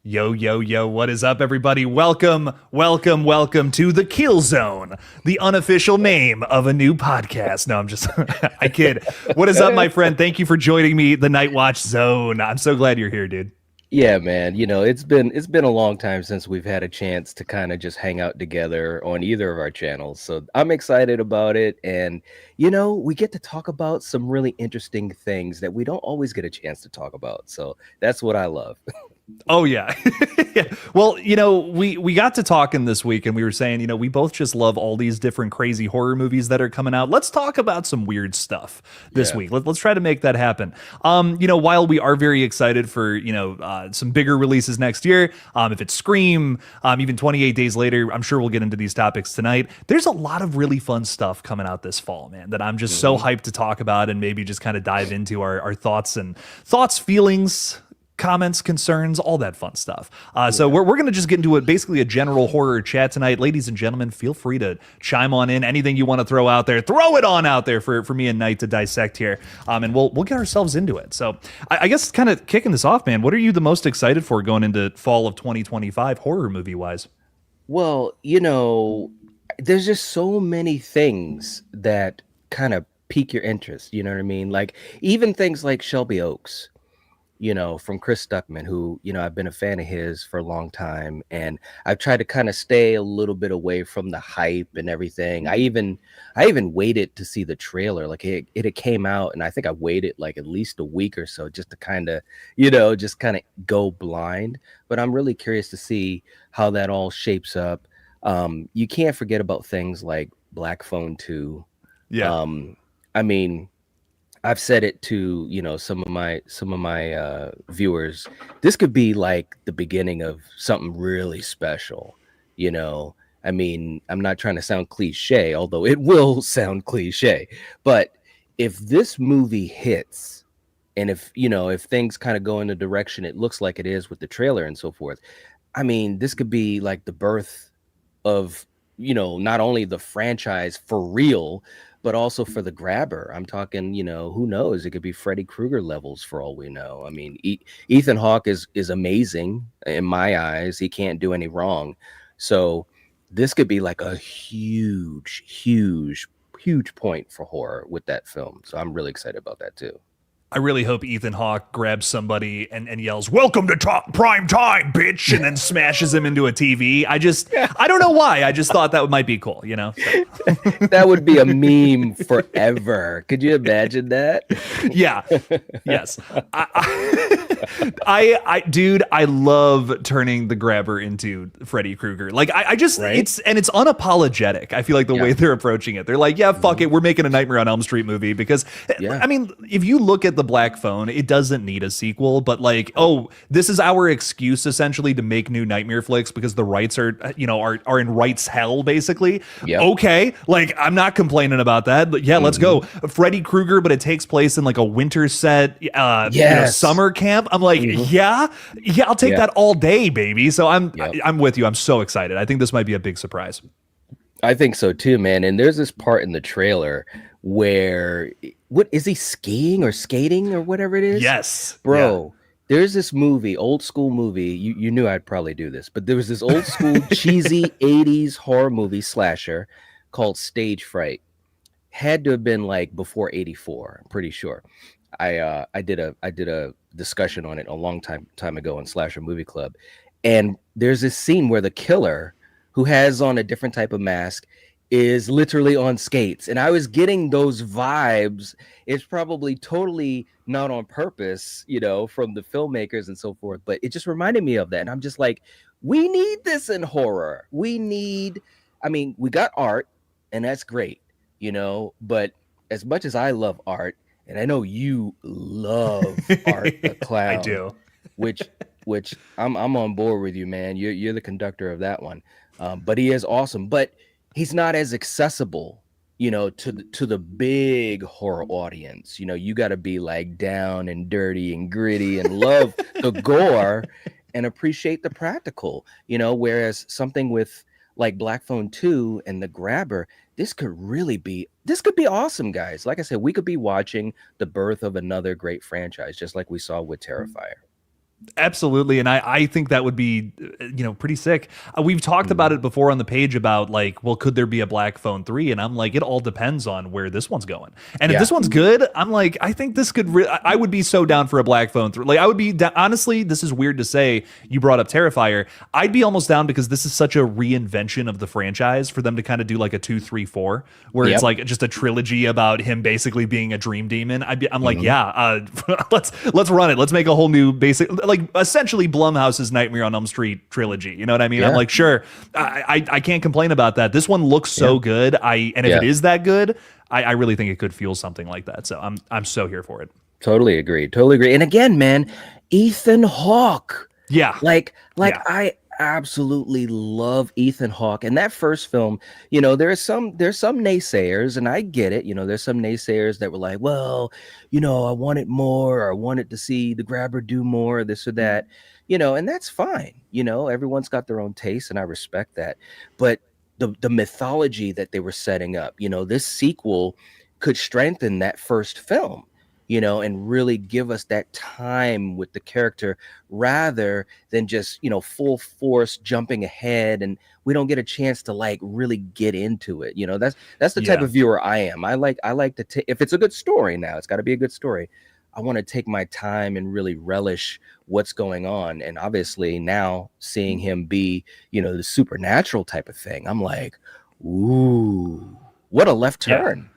Yo, yo, yo, what is up, everybody? Welcome, welcome, welcome to the Kill Zone, the unofficial name of a new podcast. No, I'm just, I kid. What is up, my friend? Thank you for joining me, the Night Watch Zone. I'm so glad you're here, dude. Yeah, man. It's been a long time since we've had a chance to kind of just hang out together on either of our channels. So I'm excited about it. And we get to talk about some really interesting things that we don't always get a chance to talk about. So that's what I love. Oh yeah. Yeah. Well, we got to talking this week and we were saying, we both just love all these different crazy horror movies that are coming out. Let's talk about some weird stuff this Yeah. week. Let's try to make that happen. While we are very excited for, some bigger releases next year, if it's Scream, even 28 Days Later, I'm sure we'll get into these topics tonight. There's a lot of really fun stuff coming out this fall, man, that I'm just so hyped to talk about and maybe just kind of dive into our thoughts, feelings, comments, concerns, all that fun stuff. So we're going to just get into it, basically a general horror chat tonight. Ladies and gentlemen, feel free to chime on in. Anything you want to throw out there, throw it on out there for me and Knight to dissect here. And we'll get ourselves into it. So I guess kind of kicking this off, man, what are you the most excited for going into fall of 2025 horror movie wise? Well, there's just so many things that kind of pique your interest. You know what I mean? Like even things like Shelby Oaks. From Chris Stuckman, who, I've been a fan of his for a long time. And I've tried to kind of stay a little bit away from the hype and everything. I even waited to see the trailer. Like it came out and I think I waited like at least a week or so just to kind of, just kind of go blind. But I'm really curious to see how that all shapes up. You can't forget about things like Black Phone 2. Yeah. I mean, I've said it to some of my viewers. This could be like the beginning of something really special. I mean, I'm not trying to sound cliche, although it will sound cliche. But if this movie hits, and if things kind of go in the direction it looks like it is with the trailer and so forth, I mean, this could be like the birth of not only the franchise for real but also for the grabber. I'm talking, who knows? It could be Freddy Krueger levels for all we know. I mean, Ethan Hawke is amazing in my eyes. He can't do any wrong. So this could be like a huge, huge, huge point for horror with that film. So I'm really excited about that too. I really hope Ethan Hawke grabs somebody and yells, "Welcome to prime time, bitch," and then smashes him into a TV. I don't know why. I just thought that might be cool, So. That would be a meme forever. Could you imagine that? Yeah. Yes. Dude, I love turning the grabber into Freddy Krueger. Like, I just, Right? it's unapologetic. I feel like the way they're approaching it. They're like, yeah, fuck it. We're making a Nightmare on Elm Street movie because, Yeah. I mean, if you look at the Black Phone, it doesn't need a sequel, but like, this is our excuse essentially to make new Nightmare flicks because the rights are in rights hell, basically. Yep. Okay. Like, I'm not complaining about that. But yeah, let's go. Freddy Krueger, but it takes place in like a winter set, Yes. summer camp. I'm like, yeah, I'll take that all day, baby. So Yep. I'm with you. I'm so excited. I think this might be a big surprise. I think so too, man. And there's this part in the trailer where what is he skiing or skating or whatever it is? Yes, Bro, there's this movie, old school movie. You knew I'd probably do this, but there was this old school cheesy 80s horror movie slasher called Stage Fright. Had to have been like before 84, I'm pretty sure. I did a discussion on it a long time ago on Slasher Movie Club. And there's this scene where the killer, who has on a different type of mask, is literally on skates. And I was getting those vibes. It's probably totally not on purpose, from the filmmakers and so forth, but it just reminded me of that. And I'm just like, we need this in horror. We got art, and that's great, but as much as I love art, and I know you love Art the Clown. I do. which I'm on board with you, man. You're the conductor of that one. But he is awesome. But he's not as accessible, to the big horror audience. You got to be like down and dirty and gritty and love the gore and appreciate the practical. Whereas something with like Black Phone 2 and The Grabber, this could be awesome, guys. Like I said, we could be watching the birth of another great franchise, just like we saw with Terrifier. Absolutely. And I think that would be, pretty sick. We've talked about it before on the page about like, well, could there be a Black Phone 3? And I'm like, it all depends on where this one's going. And if Yeah. this one's good, I'm like, I think this could, I would be so down for a Black Phone 3. Like, I would be, honestly, this is weird to say. You brought up Terrifier. I'd be almost down because this is such a reinvention of the franchise for them to kind of do like a 2, 3, 4, where it's Yep. like just a trilogy about him basically being a dream demon. I'm like, Mhm. let's run it. Let's make a whole new basic, like essentially Blumhouse's Nightmare on Elm Street trilogy. You know what I mean? I'm Yeah. like, sure, I can't complain about that. This one looks so Yeah. good. And if Yeah. it is that good, I really think it could fuel something like that. So I'm so here for it. Totally agree. Totally agree. And again, man, Ethan Hawke. Yeah. Like Yeah. I absolutely love Ethan Hawke. And that first film, there's some naysayers, and I get it. There's some naysayers that were like, well, I wanted more, or I wanted to see the grabber do more, this or that, and that's fine. Everyone's got their own taste, and I respect that. But the mythology that they were setting up, this sequel could strengthen that first film, and really give us that time with the character rather than just, full force jumping ahead, and we don't get a chance to like really get into it. That's the type Yeah. of viewer I am. I like to take, if it's a good story, now it's got to be a good story. I want to take my time and really relish what's going on. And obviously now seeing him be, the supernatural type of thing, I'm like, ooh, what a left Yeah. turn.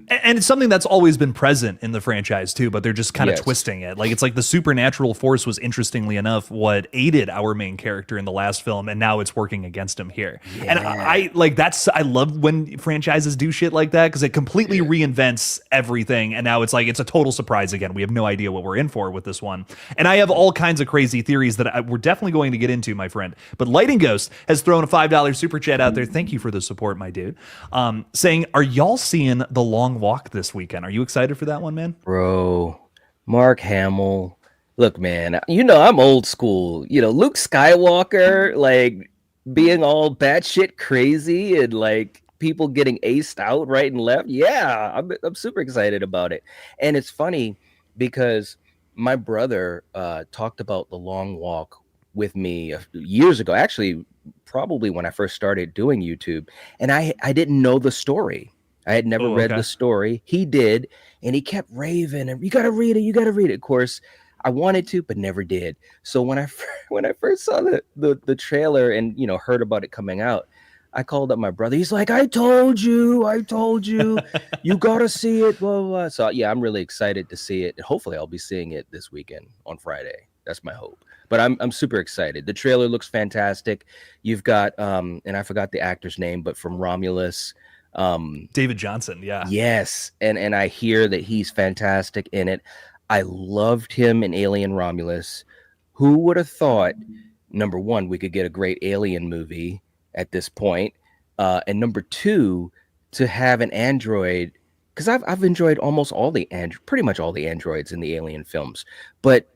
And it's something that's always been present in the franchise too, but they're just kind of Yes. twisting it. Like it's like the supernatural force was interestingly enough what aided our main character in the last film, and now it's working against him here. And I like I love when franchises do shit like that because it completely reinvents everything, and now it's like it's a total surprise again. We have no idea what we're in for with this one, and I have all kinds of crazy theories that we're definitely going to get into, my friend. But Lighting Ghost has thrown a $5 super chat out there. Thank you for the support, my dude. Saying, are y'all seeing the Long Walk this weekend? Are you excited for that one, man? Bro, Mark Hamill. Look, man, I'm old school. Luke Skywalker, like being all batshit crazy and like people getting aced out right and left. Yeah, I'm super excited about it. And it's funny because my brother talked about the Long Walk with me years ago, actually, probably when I first started doing YouTube, and I didn't know the story. I had never read the story. He did, and he kept raving, and you got to read it. You got to read it. Of course, I wanted to, but never did. So when I first saw the trailer and heard about it coming out, I called up my brother. He's like, I told you, you got to see it. Blah, blah, blah. So yeah, I'm really excited to see it. Hopefully, I'll be seeing it this weekend on Friday. That's my hope. But I'm super excited. The trailer looks fantastic. You've got and I forgot the actor's name, but from Romulus. David Johnson, yeah. Yes, and I hear that he's fantastic in it. I loved him in Alien Romulus. Who would have thought, number one, we could get a great Alien movie at this point, and number two, to have an android, because I've enjoyed almost pretty much all the androids in the Alien films, but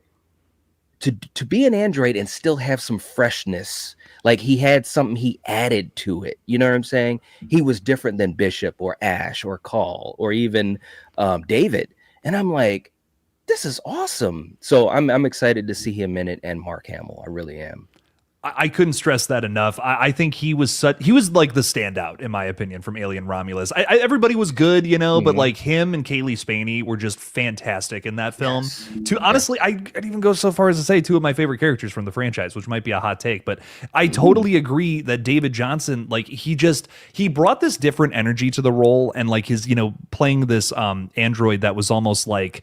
to be an android and still have some freshness, like he had something he added to it. You know what I'm saying? He was different than Bishop or Ash or Call or even David. And I'm like, this is awesome. So I'm excited to see him in it, and Mark Hamill. I really am. I couldn't stress that enough. I think he was like the standout in my opinion from Alien Romulus. Everybody was good, but like him and Kaylee Spaney were just fantastic in that film. Yes. Honestly, I'd even go so far as to say two of my favorite characters from the franchise, which might be a hot take, but I totally agree that David Johnson, like he brought this different energy to the role, and like his, playing this android that was almost like,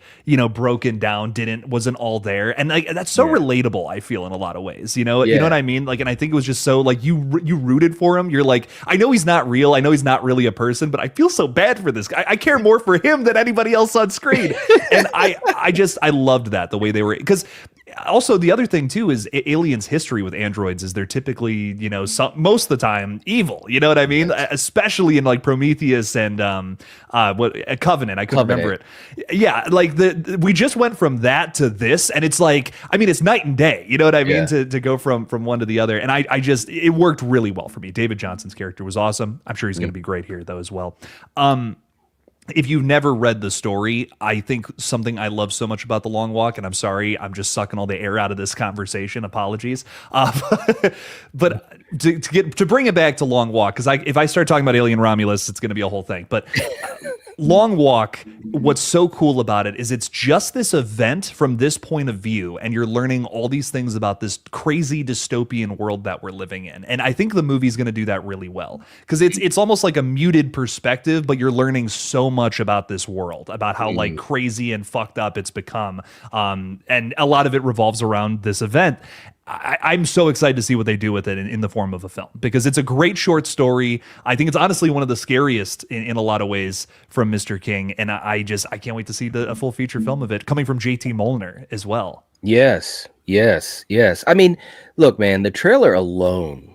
broken down, wasn't all there, and like that's so relatable. I feel in a lot of ways, you know what I mean? Like, and I think it was just so like you rooted for him. You're like, I know he's not real. I know he's not really a person, but I feel so bad for this guy. I care more for him than anybody else on screen. And I loved that, the way they were, because also the other thing too is Aliens' history with androids is they're typically, most of the time evil. You know what I mean? Yes. Especially in like Prometheus and Covenant. I couldn't remember it. Yeah, like we just went from that to this, and it's like, I mean, it's night and day. You know what I mean? To go from one to the other, and I just, it worked really well for me. David Johnson's character was awesome. I'm sure he's going to be great here though as well. if you've never read the story, I think something I love so much about The Long Walk, and I'm sorry, I'm just sucking all the air out of this conversation. Apologies, but to bring it back to Long Walk, because if I start talking about Alien Romulus, it's going to be a whole thing. But Long Walk, what's so cool about it is it's just this event from this point of view, and you're learning all these things about this crazy dystopian world that we're living in. And I think the movie's going to do that really well because it's almost like a muted perspective, but you're learning so much about this world, about how like crazy and fucked up it's become. And a lot of it revolves around this event. I'm so excited to see what they do with it in the form of a film because it's a great short story. I think it's honestly one of the scariest in a lot of ways from Mr. King, and I can't wait to see a full feature film of it coming from JT Molnar as well. Yes, yes, yes. I mean, look, man, the trailer alone,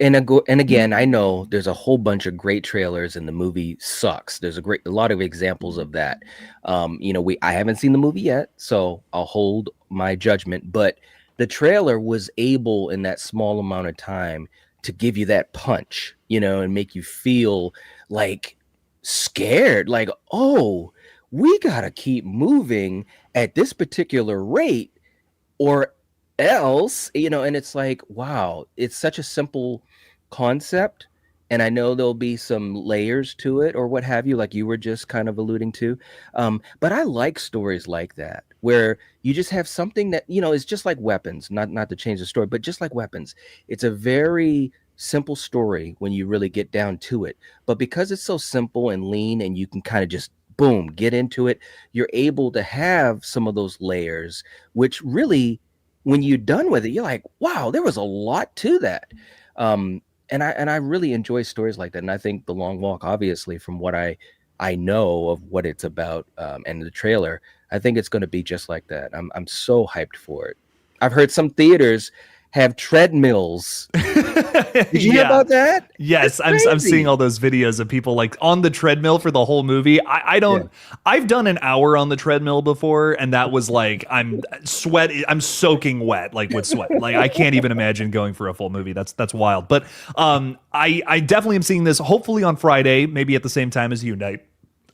and again, I know there's a whole bunch of great trailers, and the movie sucks. There's a lot of examples of that. I haven't seen the movie yet, so I'll hold my judgment, but the trailer was able in that small amount of time to give you that punch, and make you feel like scared, like, oh, we gotta keep moving at this particular rate or else, and it's like, wow, it's such a simple concept. And I know there'll be some layers to it or what have you, like you were just kind of alluding to. But I like stories like that, where you just have something that, is just like weapons, not to change the story, but just like weapons. It's a very simple story when you really get down to it. But because it's so simple and lean and you can kind of just boom, get into it, you're able to have some of those layers, which really, when you're done with it, you're like, wow, there was a lot to that. And I really enjoy stories like that. And I think The Long Walk, obviously, from what I know of what it's about, and the trailer, I think it's going to be just like that. I'm so hyped for it. I've heard some theaters have treadmills. Did you hear about that? Yes, I'm seeing all those videos of people like on the treadmill for the whole movie. I don't. Yeah. I've done an hour on the treadmill before, and that was like I'm soaking wet, like with sweat. Like I can't even imagine going for a full movie. That's wild. But I definitely am seeing this. Hopefully on Friday, maybe at the same time as you, Night.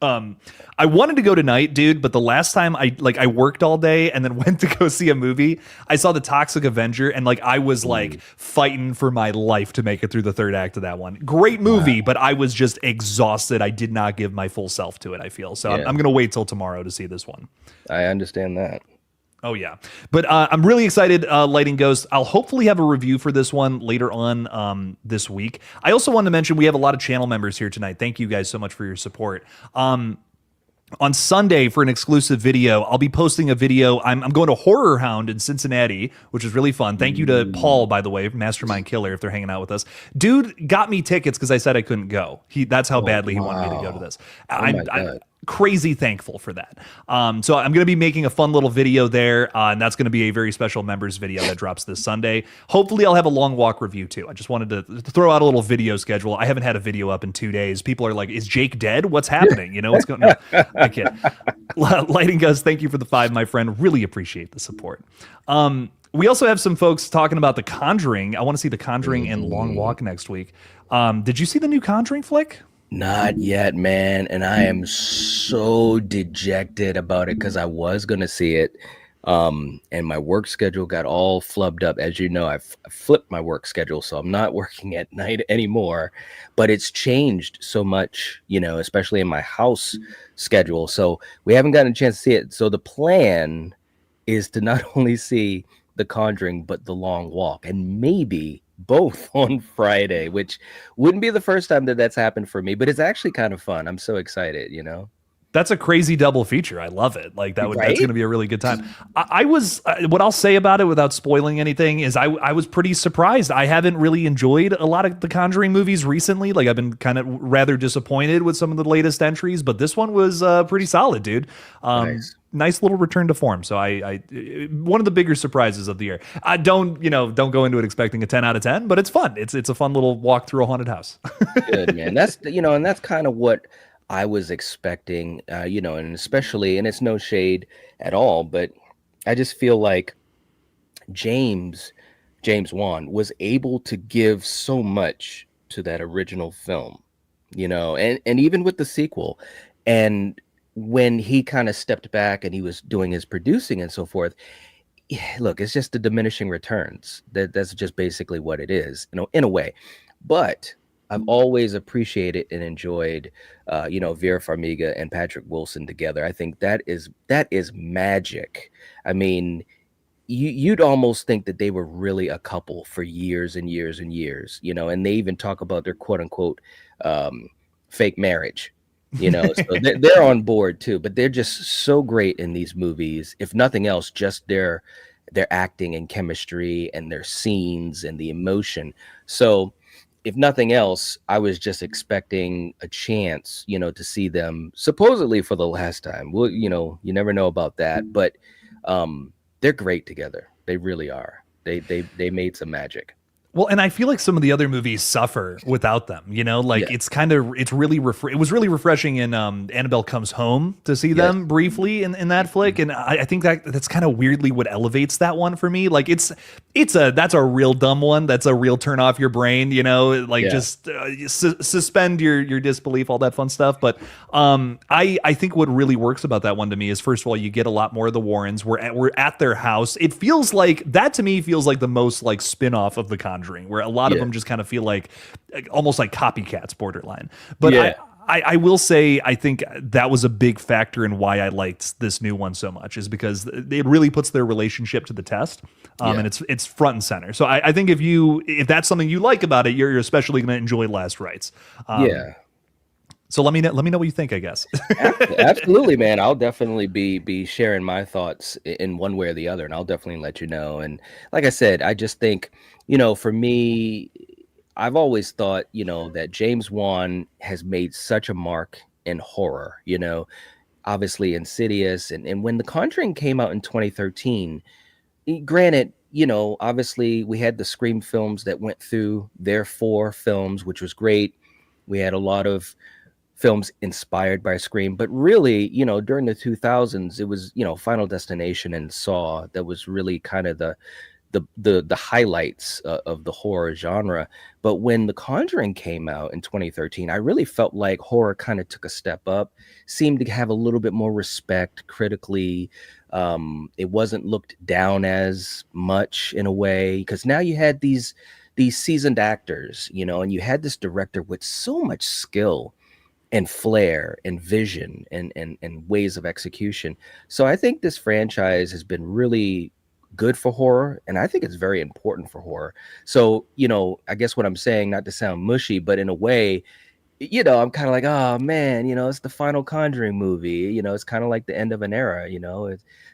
I wanted to go tonight, dude, but the last time I worked all day and then went to go see a movie, I saw The Toxic Avenger, and like I was like fighting for my life to make it through the third act of that one. Great movie, but I was just exhausted. I did not give my full self to it, I feel. So I'm gonna wait till tomorrow to see this one. I understand that. Oh, yeah. But I'm really excited, Lighting Ghost. I'll hopefully have a review for this one later on this week. I also wanted to mention we have a lot of channel members here tonight. Thank you guys so much for your support. On Sunday for an exclusive video, I'll be posting a video. I'm going to Horror Hound in Cincinnati, which is really fun. Thank you to Paul, by the way, Mastermind Killer, if they're hanging out with us. Dude got me tickets because I said I couldn't go. That's how badly he wanted me to go to this. I'm crazy thankful for that. So I'm going to be making a fun little video there, and that's going to be a very special members video that drops this Sunday. Hopefully I'll have a Long Walk review too. I just wanted to throw out a little video schedule. I haven't had a video up in 2 days. People are like, is Jake dead? What's happening? What's going on? I kid. Lighting Gus, thank you for the 5, my friend. Really appreciate the support. We also have some folks talking about The Conjuring. I want to see The Conjuring and Long Walk next week. Did you see the new Conjuring flick? Not yet, man. And I am so dejected about it because I was going to see it. And my work schedule got all flubbed up. As you know, I've flipped my work schedule, so I'm not working at night anymore. But it's changed so much, especially in my house schedule. So we haven't gotten a chance to see it. So the plan is to not only see The Conjuring, but The Long Walk, and maybe both on Friday, which wouldn't be the first time that that's happened for me, but it's actually kind of fun. I'm so excited, That's a crazy double feature. I love it. Like that's going to be a really good time. I was, what I'll say about it without spoiling anything is I was pretty surprised. I haven't really enjoyed a lot of the Conjuring movies recently. Like I've been kind of rather disappointed with some of the latest entries, but this one was pretty solid, dude. Nice little return to form. So I one of the bigger surprises of the year. I don't go into it expecting a 10 out of 10, but it's fun. It's a fun little walk through a haunted house. Good, man. That's, and that's kind of what I was expecting, and especially, and it's no shade at all, but I just feel like James Wan was able to give so much to that original film, and even with the sequel. And when he kind of stepped back and he was doing his producing and so forth, yeah, look, it's just the diminishing returns. That's just basically what it is, in a way. But I've always appreciated and enjoyed, Vera Farmiga and Patrick Wilson together. I think that is magic. I mean, you'd almost think that they were really a couple for years and years and years, and they even talk about their quote unquote um, fake marriage, so they're on board too. But they're just so great in these movies. If nothing else, just their acting and chemistry and their scenes and the emotion. So if nothing else, I was just expecting a chance, to see them supposedly for the last time. Well, you never know about that, but they're great together. They really are. They made some magic. Well, and I feel like some of the other movies suffer without them, like Yeah. it was really refreshing in Annabelle Comes Home to see Yes. them briefly in that flick. And I think that's kind of weirdly what elevates that one for me. Like that's a real dumb one. That's a real turn off your brain, like Yeah. just suspend your disbelief, all that fun stuff. But I think what really works about that one to me is, first of all, you get a lot more of the Warrens. We're at their house. It feels like that to me feels like the most like spin-off of The Conjuring, where a lot of Yeah. them just kind of feel like almost like copycats borderline. But Yeah. I will say, I think that was a big factor in why I liked this new one so much, is because it really puts their relationship to the test, Yeah. and it's front and center. So I think if that's something you like about it, you're especially going to enjoy Last Rites. Yeah. So let me know what you think, I guess. Absolutely, man. I'll definitely be sharing my thoughts in one way or the other, and I'll definitely let you know. And like I said, I just think, for me, I've always thought, that James Wan has made such a mark in horror, obviously Insidious, and when The Conjuring came out in 2013, granted, obviously we had the Scream films that went through their 4 films, which was great. We had a lot of films inspired by Scream, but really, during the 2000s, it was, Final Destination and Saw that was really kind of the highlights of the horror genre. But when The Conjuring came out in 2013, I really felt like horror kind of took a step up, seemed to have a little bit more respect critically. It wasn't looked down as much in a way, because now you had these seasoned actors, and you had this director with so much skill and flair and vision and ways of execution. So I think this franchise has been really good for horror, and I think it's very important for horror. So, I guess what I'm saying, not to sound mushy, but in a way, I'm kind of like, oh man, it's the final Conjuring movie. It's kind of like the end of an era.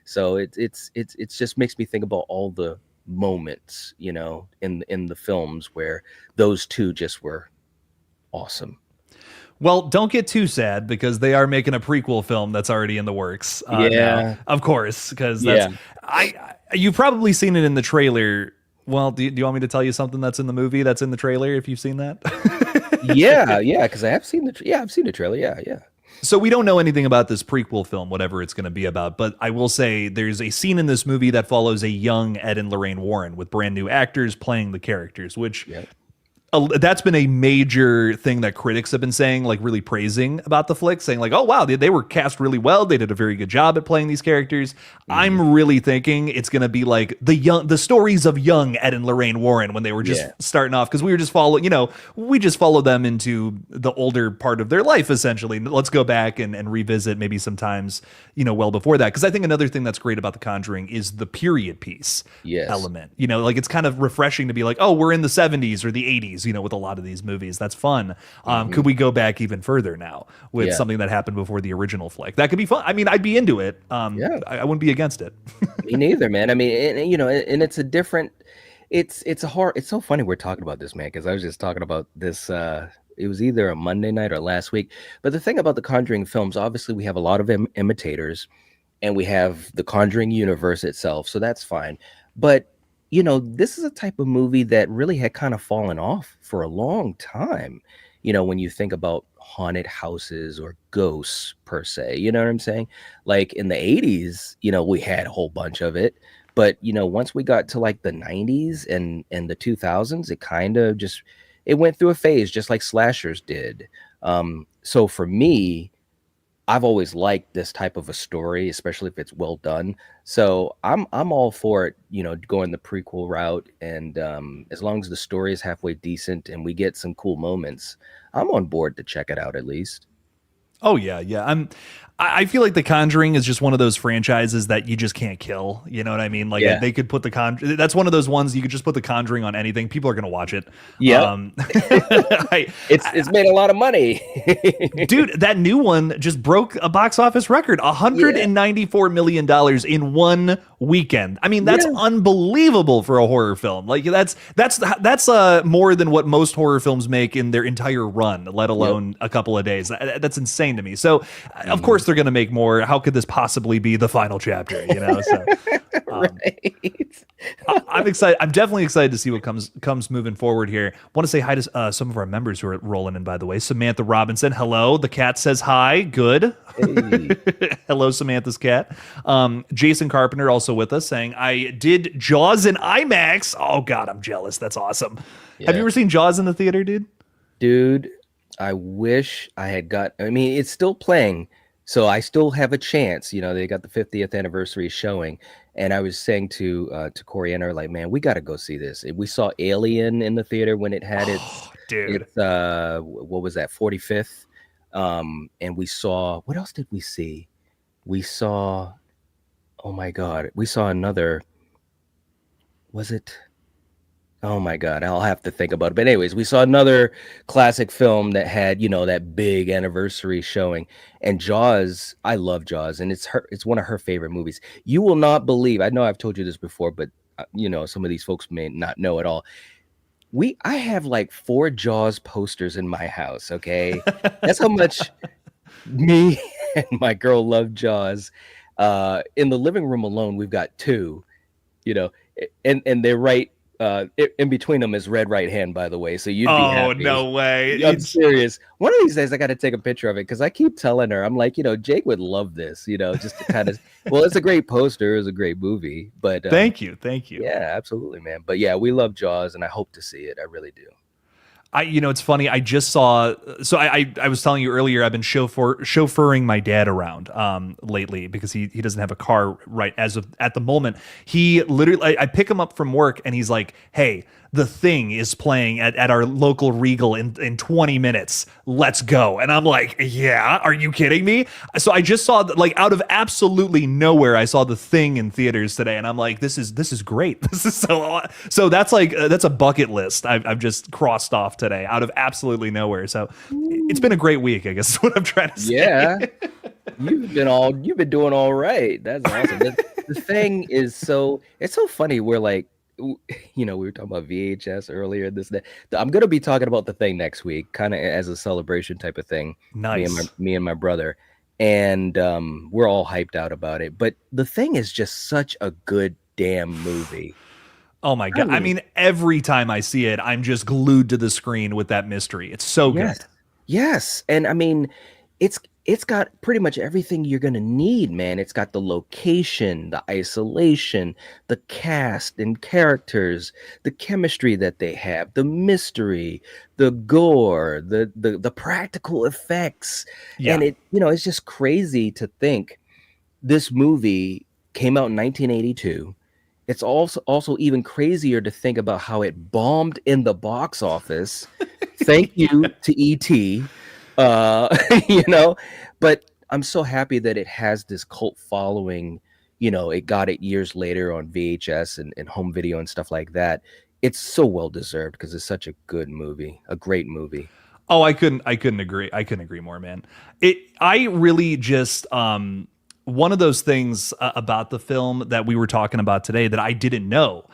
So it's just makes me think about all the moments, in the films where those two just were awesome. Well, don't get too sad, because they are making a prequel film that's already in the works. Now, Yeah. of course, because Yeah. you've probably seen it in the trailer. Well, do you want me to tell you something that's in the movie that's in the trailer, if you've seen that? Yeah, because I have seen I've seen the trailer. Yeah. So we don't know anything about this prequel film, whatever it's going to be about, but I will say there's a scene in this movie that follows a young Ed and Lorraine Warren with brand new actors playing the characters, which Yeah. that's been a major thing that critics have been saying, like really praising about the flick, saying like, oh wow, they were cast really well, they did a very good job at playing these characters. I'm really thinking it's going to be like the stories of young Ed and Lorraine Warren when they were just starting off, because we just follow them into the older part of their life, essentially. Let's go back and revisit maybe sometimes, well before that, because I think another thing that's great about The Conjuring is the period piece element. Like it's kind of refreshing to be like, oh, we're in the 70s or the 80s, with a lot of these movies. That's fun. Could we go back even further now with something that happened before the original flick? That could be fun. I mean, I'd be into it. I wouldn't be against it. Me neither, man. I mean, and it's a different. It's a horror. It's so funny we're talking about this, man, because I was just talking about this. It was either a Monday night or last week. But the thing about the Conjuring films, obviously, we have a lot of imitators, and we have the Conjuring universe itself, so that's fine. But this is a type of movie that really had kind of fallen off for a long time. When you think about haunted houses or ghosts per se, you know what I'm saying? Like in the 80s, we had a whole bunch of it. But once we got to like the 90s and the 2000s, it kind of it went through a phase just like slashers did. So for me, I've always liked this type of a story, especially if it's well done. So I'm all for it, going the prequel route, and as long as the story is halfway decent and we get some cool moments, I'm on board to check it out at least. Oh yeah, yeah. I feel like The Conjuring is just one of those franchises that you just can't kill. You know what I mean? Like Yeah. they could put that's one of those ones you could just put The Conjuring on anything. People are gonna watch it. Yep. I, It's made a lot of money. Dude, that new one just broke a box office record, Yeah. $194 million in one weekend. I mean, that's Yeah. unbelievable for a horror film. Like that's more than what most horror films make in their entire run, let Yep. alone a couple of days. That's insane to me. So, of Mhm. course they're going to make more. How could this possibly be the final chapter, you know? So, um, Right. I'm excited. I'm definitely excited to see what comes moving forward here. Want to say hi to some of our members who are rolling in, by the way. Samantha Robinson, hello. The cat says hi. Good. Hey. Hello, Samantha's cat. Jason Carpenter also with us, saying I did Jaws in IMAX. Oh God, I'm jealous. That's awesome. Have you Yeah. ever seen Jaws in the theater, dude? Dude, I wish I had I mean, it's still playing, so I still have a chance. They got the 50th anniversary showing, and I was saying to Corey and her, like, man, we got to go see this. We saw Alien in the theater when it had its Oh, dude. its what was that, 45th? And we saw, what else did we see? We saw, oh my God, we saw another, was it? Oh my God, I'll have to think about it. But anyways, we saw another classic film that had, that big anniversary showing. And Jaws, I love Jaws, and it's one of her favorite movies. You will not believe, I know I've told you this before, but some of these folks may not know at all. I have like 4 Jaws posters in my house, okay? That's how much me and my girl love Jaws. In the living room alone, we've got 2, you know, and they're right in between them is Red Right Hand, by the way. So you'd be Oh happy. no way. I'm serious. One of these days, I got to take a picture of it because I keep telling her, I'm like, Jake would love this, just to kind of. Well, it's a great poster, it's a great movie, but Thank you, thank you. yeah, absolutely, man. But yeah, we love Jaws, and I hope to see it. I really do. It's funny. I just saw. So I was telling you earlier. I've been chauffeuring my dad around lately because he doesn't have a car right as of at the moment. He literally, I pick him up from work and he's like, "Hey, The Thing is playing at our local Regal in 20 minutes. Let's go." And I'm like, "Yeah, are you kidding me?" So I just saw like out of absolutely nowhere, I saw The Thing in theaters today, and I'm like, "This is great. This is so that's like that's a bucket list I've just crossed off today out of absolutely nowhere." So it's been a great week, I guess is what I'm trying to say. Yeah, you've been doing all right. That's awesome. The Thing is it's so funny. We're like, we were talking about VHS earlier. This that I'm gonna be talking about The Thing next week, kind of as a celebration type of thing. Nice. Me and my brother, and we're all hyped out about it. But The Thing is just such a good damn movie. Oh my I God. I mean, mean, every time I see it, I'm just glued to the screen with that mystery. It's so yes, good. yes, and I mean, it's it's got pretty much everything you're gonna need, man. It's got the location, the isolation, the cast and characters, the chemistry that they have, the mystery, the gore, the practical effects, Yeah. and it's just crazy to think this movie came out in 1982. It's also even crazier to think about how it bombed in the box office. Thank you to ET. Uh, you know, but I'm so happy that it has this cult following. It got it years later on VHS and home video and stuff like that. It's so well deserved because it's such a good movie, a great movie. Oh, I couldn't agree. I couldn't agree more, man. I really just one of those things about the film that we were talking about today that I didn't know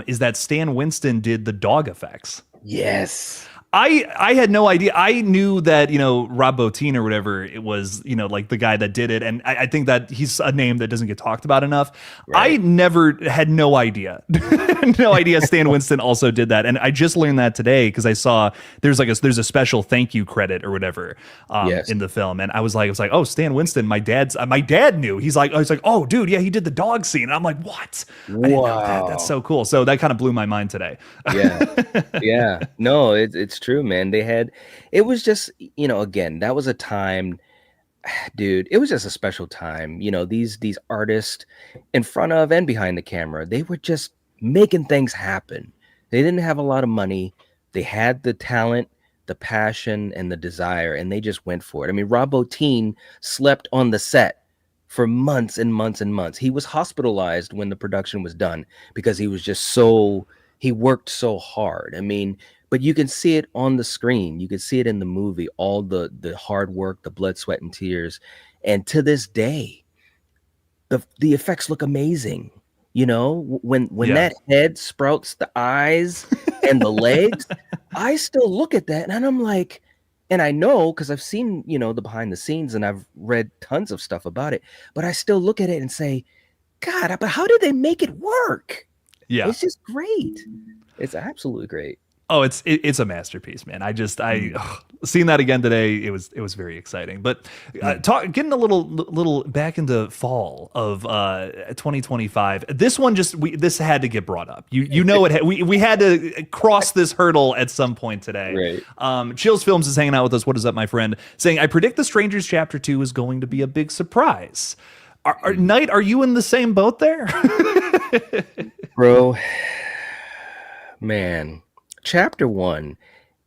is that Stan Winston did the dog effects. Yes. I had no idea. I knew that, Rob Bottin or whatever it was, like the guy that did it. And I think that he's a name that doesn't get talked about enough. I Right. never had no idea. No idea Stan Winston also did that. And I just learned that today because I saw there's a special thank you credit or whatever Yes. in the film. And I was like, oh, Stan Winston, my dad knew. I was like, oh, dude, yeah, he did the dog scene. And I'm like, what? I didn't know that. That's Wow. so cool. So that kind of blew my mind today. Yeah. Yeah. No, it's true, man. It was just, again, that was a time. dude, it was just a special time. You know, these artists in front of and behind the camera, they were just making things happen. They didn't have a lot of money. They had the talent, the passion, and the desire, and they just went for it. I mean, Rob Bottin slept on the set for months and months and months. He was hospitalized when the production was done because he was just so he worked so hard. I mean, but you can see it on the screen. You can see it in the movie, all the hard work, the blood, sweat, and tears. And to this day, the effects look amazing. You know, when Yeah. that head sprouts the eyes and the legs, I still look at that and I'm like, and I know because I've seen, you know, the behind the scenes and I've read tons of stuff about it, but I still look at it and say, God, but how did they make it work? Yeah. It's just great. It's absolutely great. Oh, it's a masterpiece, man. Mm, Seeing that again today, it was very exciting. But mm. getting a little back into fall of 2025. This one this had to get brought up. You know we had to cross this hurdle at some point today. Right. Chills Films is hanging out with us. What is up, my friend? Saying I predict The Strangers Chapter 2 is going to be a big surprise. Knight, are you in the same boat there? Bro, man. Chapter 1.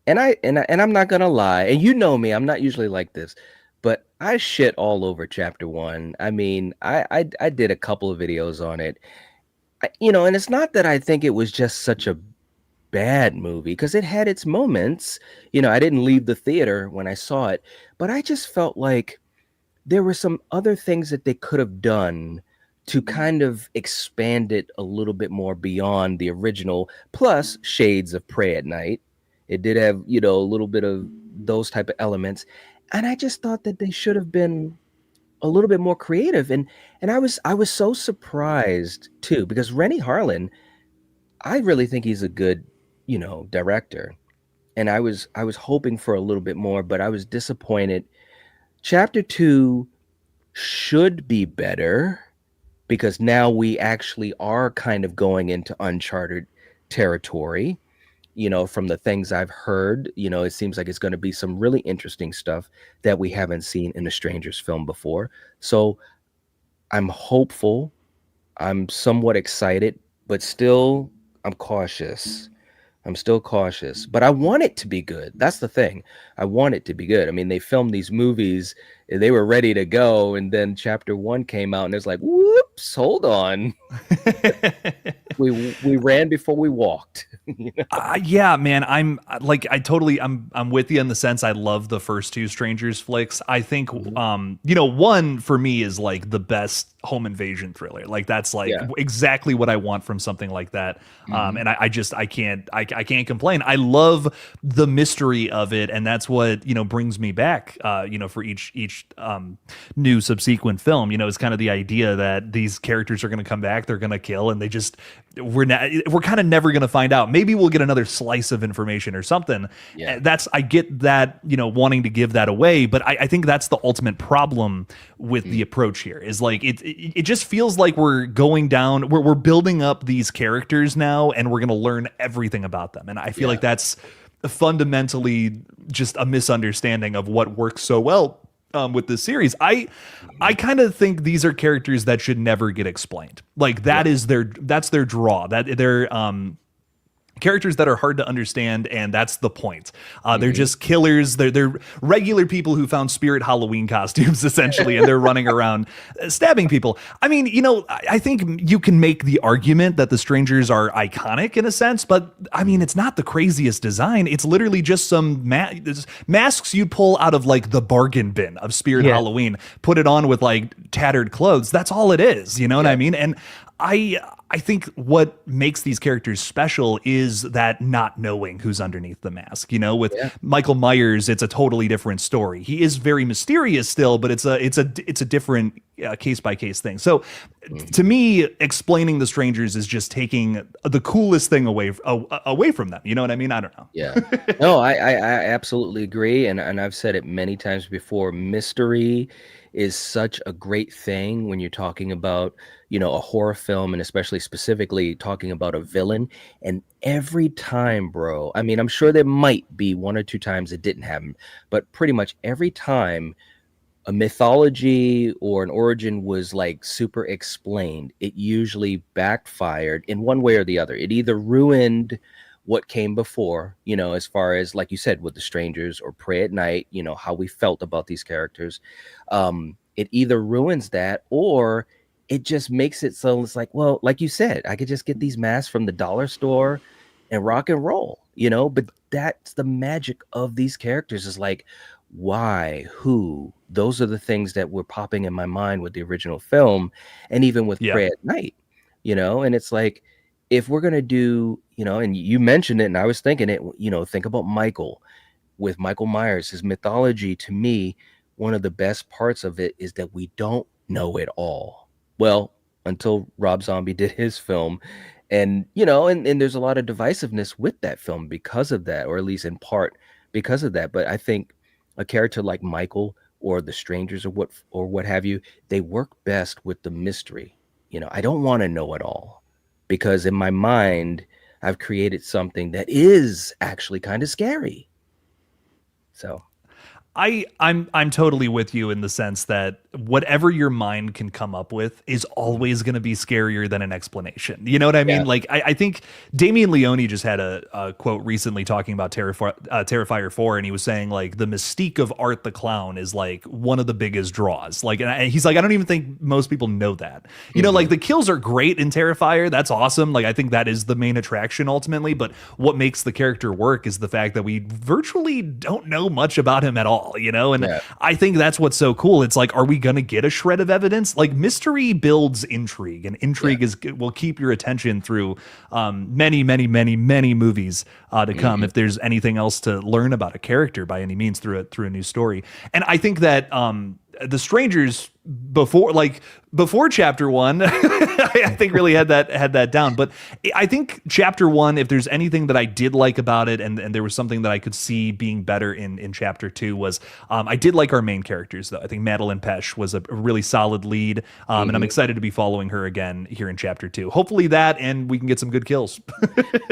And I'm not gonna lie, and you know me, I'm not usually like this, but I shit all over chapter 1. I mean, I did a couple of videos on it. You know, and it's not that I think it was just such a bad movie because it had its moments. You know, I didn't leave the theater when I saw it, but I just felt like there were some other things that they could have done to kind of expand it a little bit more beyond the original, plus shades of Prey at Night. It did have, you know, a little bit of those type of elements. And I just thought that they should have been a little bit more creative. And I was so surprised too, because Rennie Harlan, I really think he's a good, you know, director. And I was hoping for a little bit more, but I was disappointed. Chapter 2 should be better because now we actually are kind of going into uncharted territory. You know, from the things I've heard, you know, it seems like it's going to be some really interesting stuff that we haven't seen in a Stranger's film before. So I'm hopeful. I'm somewhat excited, but still I'm cautious. I'm still cautious, but I want it to be good. That's the thing. I want it to be good. I mean, they filmed these movies, they were ready to go, and then chapter 1 came out, and it's like, whoops, hold on. We ran before we walked. You know? Yeah, man. I'm with you in the sense I love the first two Strangers flicks. I think Mhm. one for me is like the best home invasion thriller. Like that's like Yeah. exactly what I want from something like that. Mhm. And I can't complain. I love the mystery of it, and that's what brings me back. For each new subsequent film. It's kind of the idea that these characters are going to come back, they're going to kill, and we're kind of never going to find out. Maybe we'll get another slice of information or something. Yeah. I get that, wanting to give that away, but I think that's the ultimate problem with the approach here is like it just feels like we're building up these characters now and we're going to learn everything about them. And I feel like that's fundamentally just a misunderstanding of what works so well with this series. I kind of think these are characters that should never get explained. Like that's their draw. That they're characters that are hard to understand, and that's the point. They're just killers. They're regular people who found spirit Halloween costumes essentially, and they're running around stabbing people. I mean, I think you can make the argument that the Strangers are iconic in a sense, but I mean, it's not the craziest design. It's literally just some masks you pull out of like the bargain bin of spirit Halloween, put it on with like tattered clothes. That's all it is. You know what I mean? And I think what makes these characters special is that not knowing who's underneath the mask. With Michael Myers, it's a totally different story. He is very mysterious still, but it's a different case by case thing. So, to me, explaining the Strangers is just taking the coolest thing away from them. You know what I mean? I don't know. Yeah. No, I absolutely agree. And I've said it many times before. Mystery is such a great thing when you're talking about, a horror film, and especially specifically talking about a villain. And every time, bro, I mean, I'm sure there might be one or two times it didn't happen, but pretty much every time a mythology or an origin was like super explained, it usually backfired in one way or the other. It either ruined what came before, as far as, like you said, with the strangers or Pray at Night, how we felt about these characters. It either ruins that, or it just makes it so it's like, well, like you said, I could just get these masks from the dollar store and rock and roll, but that's the magic of these characters, is like, why, who, those are the things that were popping in my mind with the original film, and even with Yeah. Pray at Night, and it's like, if we're going to do, and you mentioned it and I was thinking it, think about Michael, with Michael Myers, his mythology. To me, one of the best parts of it is that we don't know it all. Well, until Rob Zombie did his film. And, and there's a lot of divisiveness with that film because of that, or at least in part because of that. But I think a character like Michael or the strangers or what have you, they work best with the mystery. I don't want to know it all, because in my mind, I've created something that is actually kind of scary. So I'm totally with you in the sense that whatever your mind can come up with is always going to be scarier than an explanation. You know what I yeah. mean? Like I think Damien Leone just had a quote recently talking about Terrifier 4, and he was saying like the mystique of Art the Clown is like one of the biggest draws. Like, and he's like, I don't even think most people know that. You know, like the kills are great in Terrifier. That's awesome. Like I think that is the main attraction ultimately. But what makes the character work is the fact that we virtually don't know much about him at all. And Yeah. I think that's what's so cool. It's like, are we going to get a shred of evidence? Like mystery builds intrigue, and intrigue will keep your attention through many, many, many, many movies to come. If there's anything else to learn about a character by any means through a new story. And I think that the strangers before chapter 1 I think really had that down. But I think chapter 1, if there's anything that I did like about it, and there was something that I could see being better in chapter 2, was I did like our main characters though. I think Madeline Pesh was a really solid lead, and I'm excited to be following her again here in chapter 2. Hopefully that, and we can get some good kills.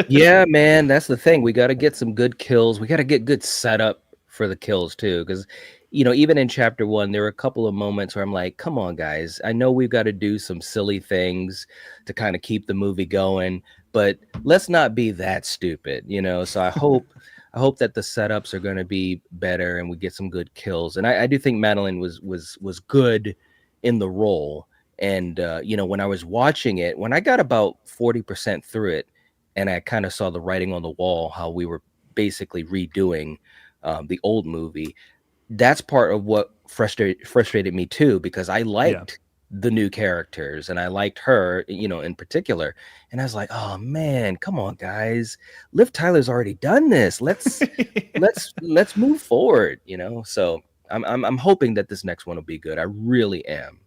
Yeah, man, that's the thing. We got to get some good kills. We got to get good setup for the kills too, because even in chapter 1, there were a couple of moments where I'm like, come on, guys, I know we've got to do some silly things to kind of keep the movie going, but let's not be that stupid. So I hope that the setups are going to be better and we get some good kills. And I do think Madeline was good in the role. And when I was watching it, when I got about 40% through it, and I kind of saw the writing on the wall, how we were basically redoing the old movie, that's part of what frustrated me too, because I Yeah. liked the new characters and I liked her, in particular. And I was like, oh man, come on, guys. Liv Tyler's already done this. Let's move forward, So I'm hoping that this next one will be good. I really am.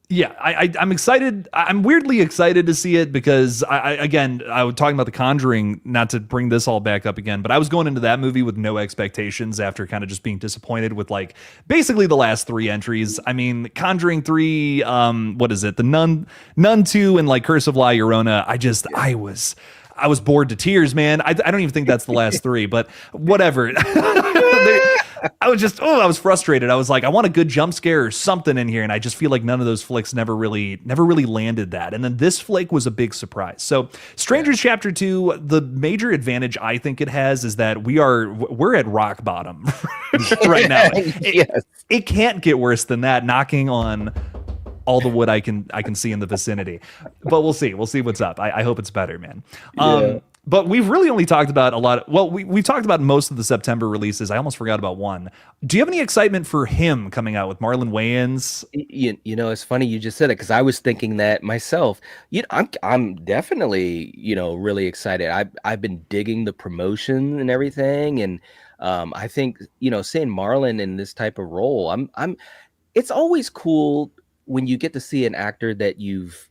Yeah, I'm excited. I'm weirdly excited to see it because I was talking about The Conjuring, not to bring this all back up again, but I was going into that movie with no expectations after kind of just being disappointed with like basically the last 3 entries. I mean, Conjuring 3, what is it? The Nun 2, and like Curse of La Llorona. I was bored to tears, man. I don't even think that's the last 3, but whatever. I was frustrated. I was like, I want a good jump scare or something in here, and I just feel like none of those flicks never really landed that. And then this flick was a big surprise. So, Strangers Chapter 2, the major advantage I think it has is that we're at rock bottom right now. It can't get worse than that, knocking on all the wood I can see in the vicinity. But we'll see. We'll see what's up. I hope it's better, man. But we've really only talked about a lot. We've talked about most of the September releases. I almost forgot about one. Do you have any excitement for him coming out with Marlon Wayans? It's funny you just said it, because I was thinking that myself. I'm definitely really excited. I've been digging the promotion and everything, and I think seeing Marlon in this type of role, It's always cool when you get to see an actor that you've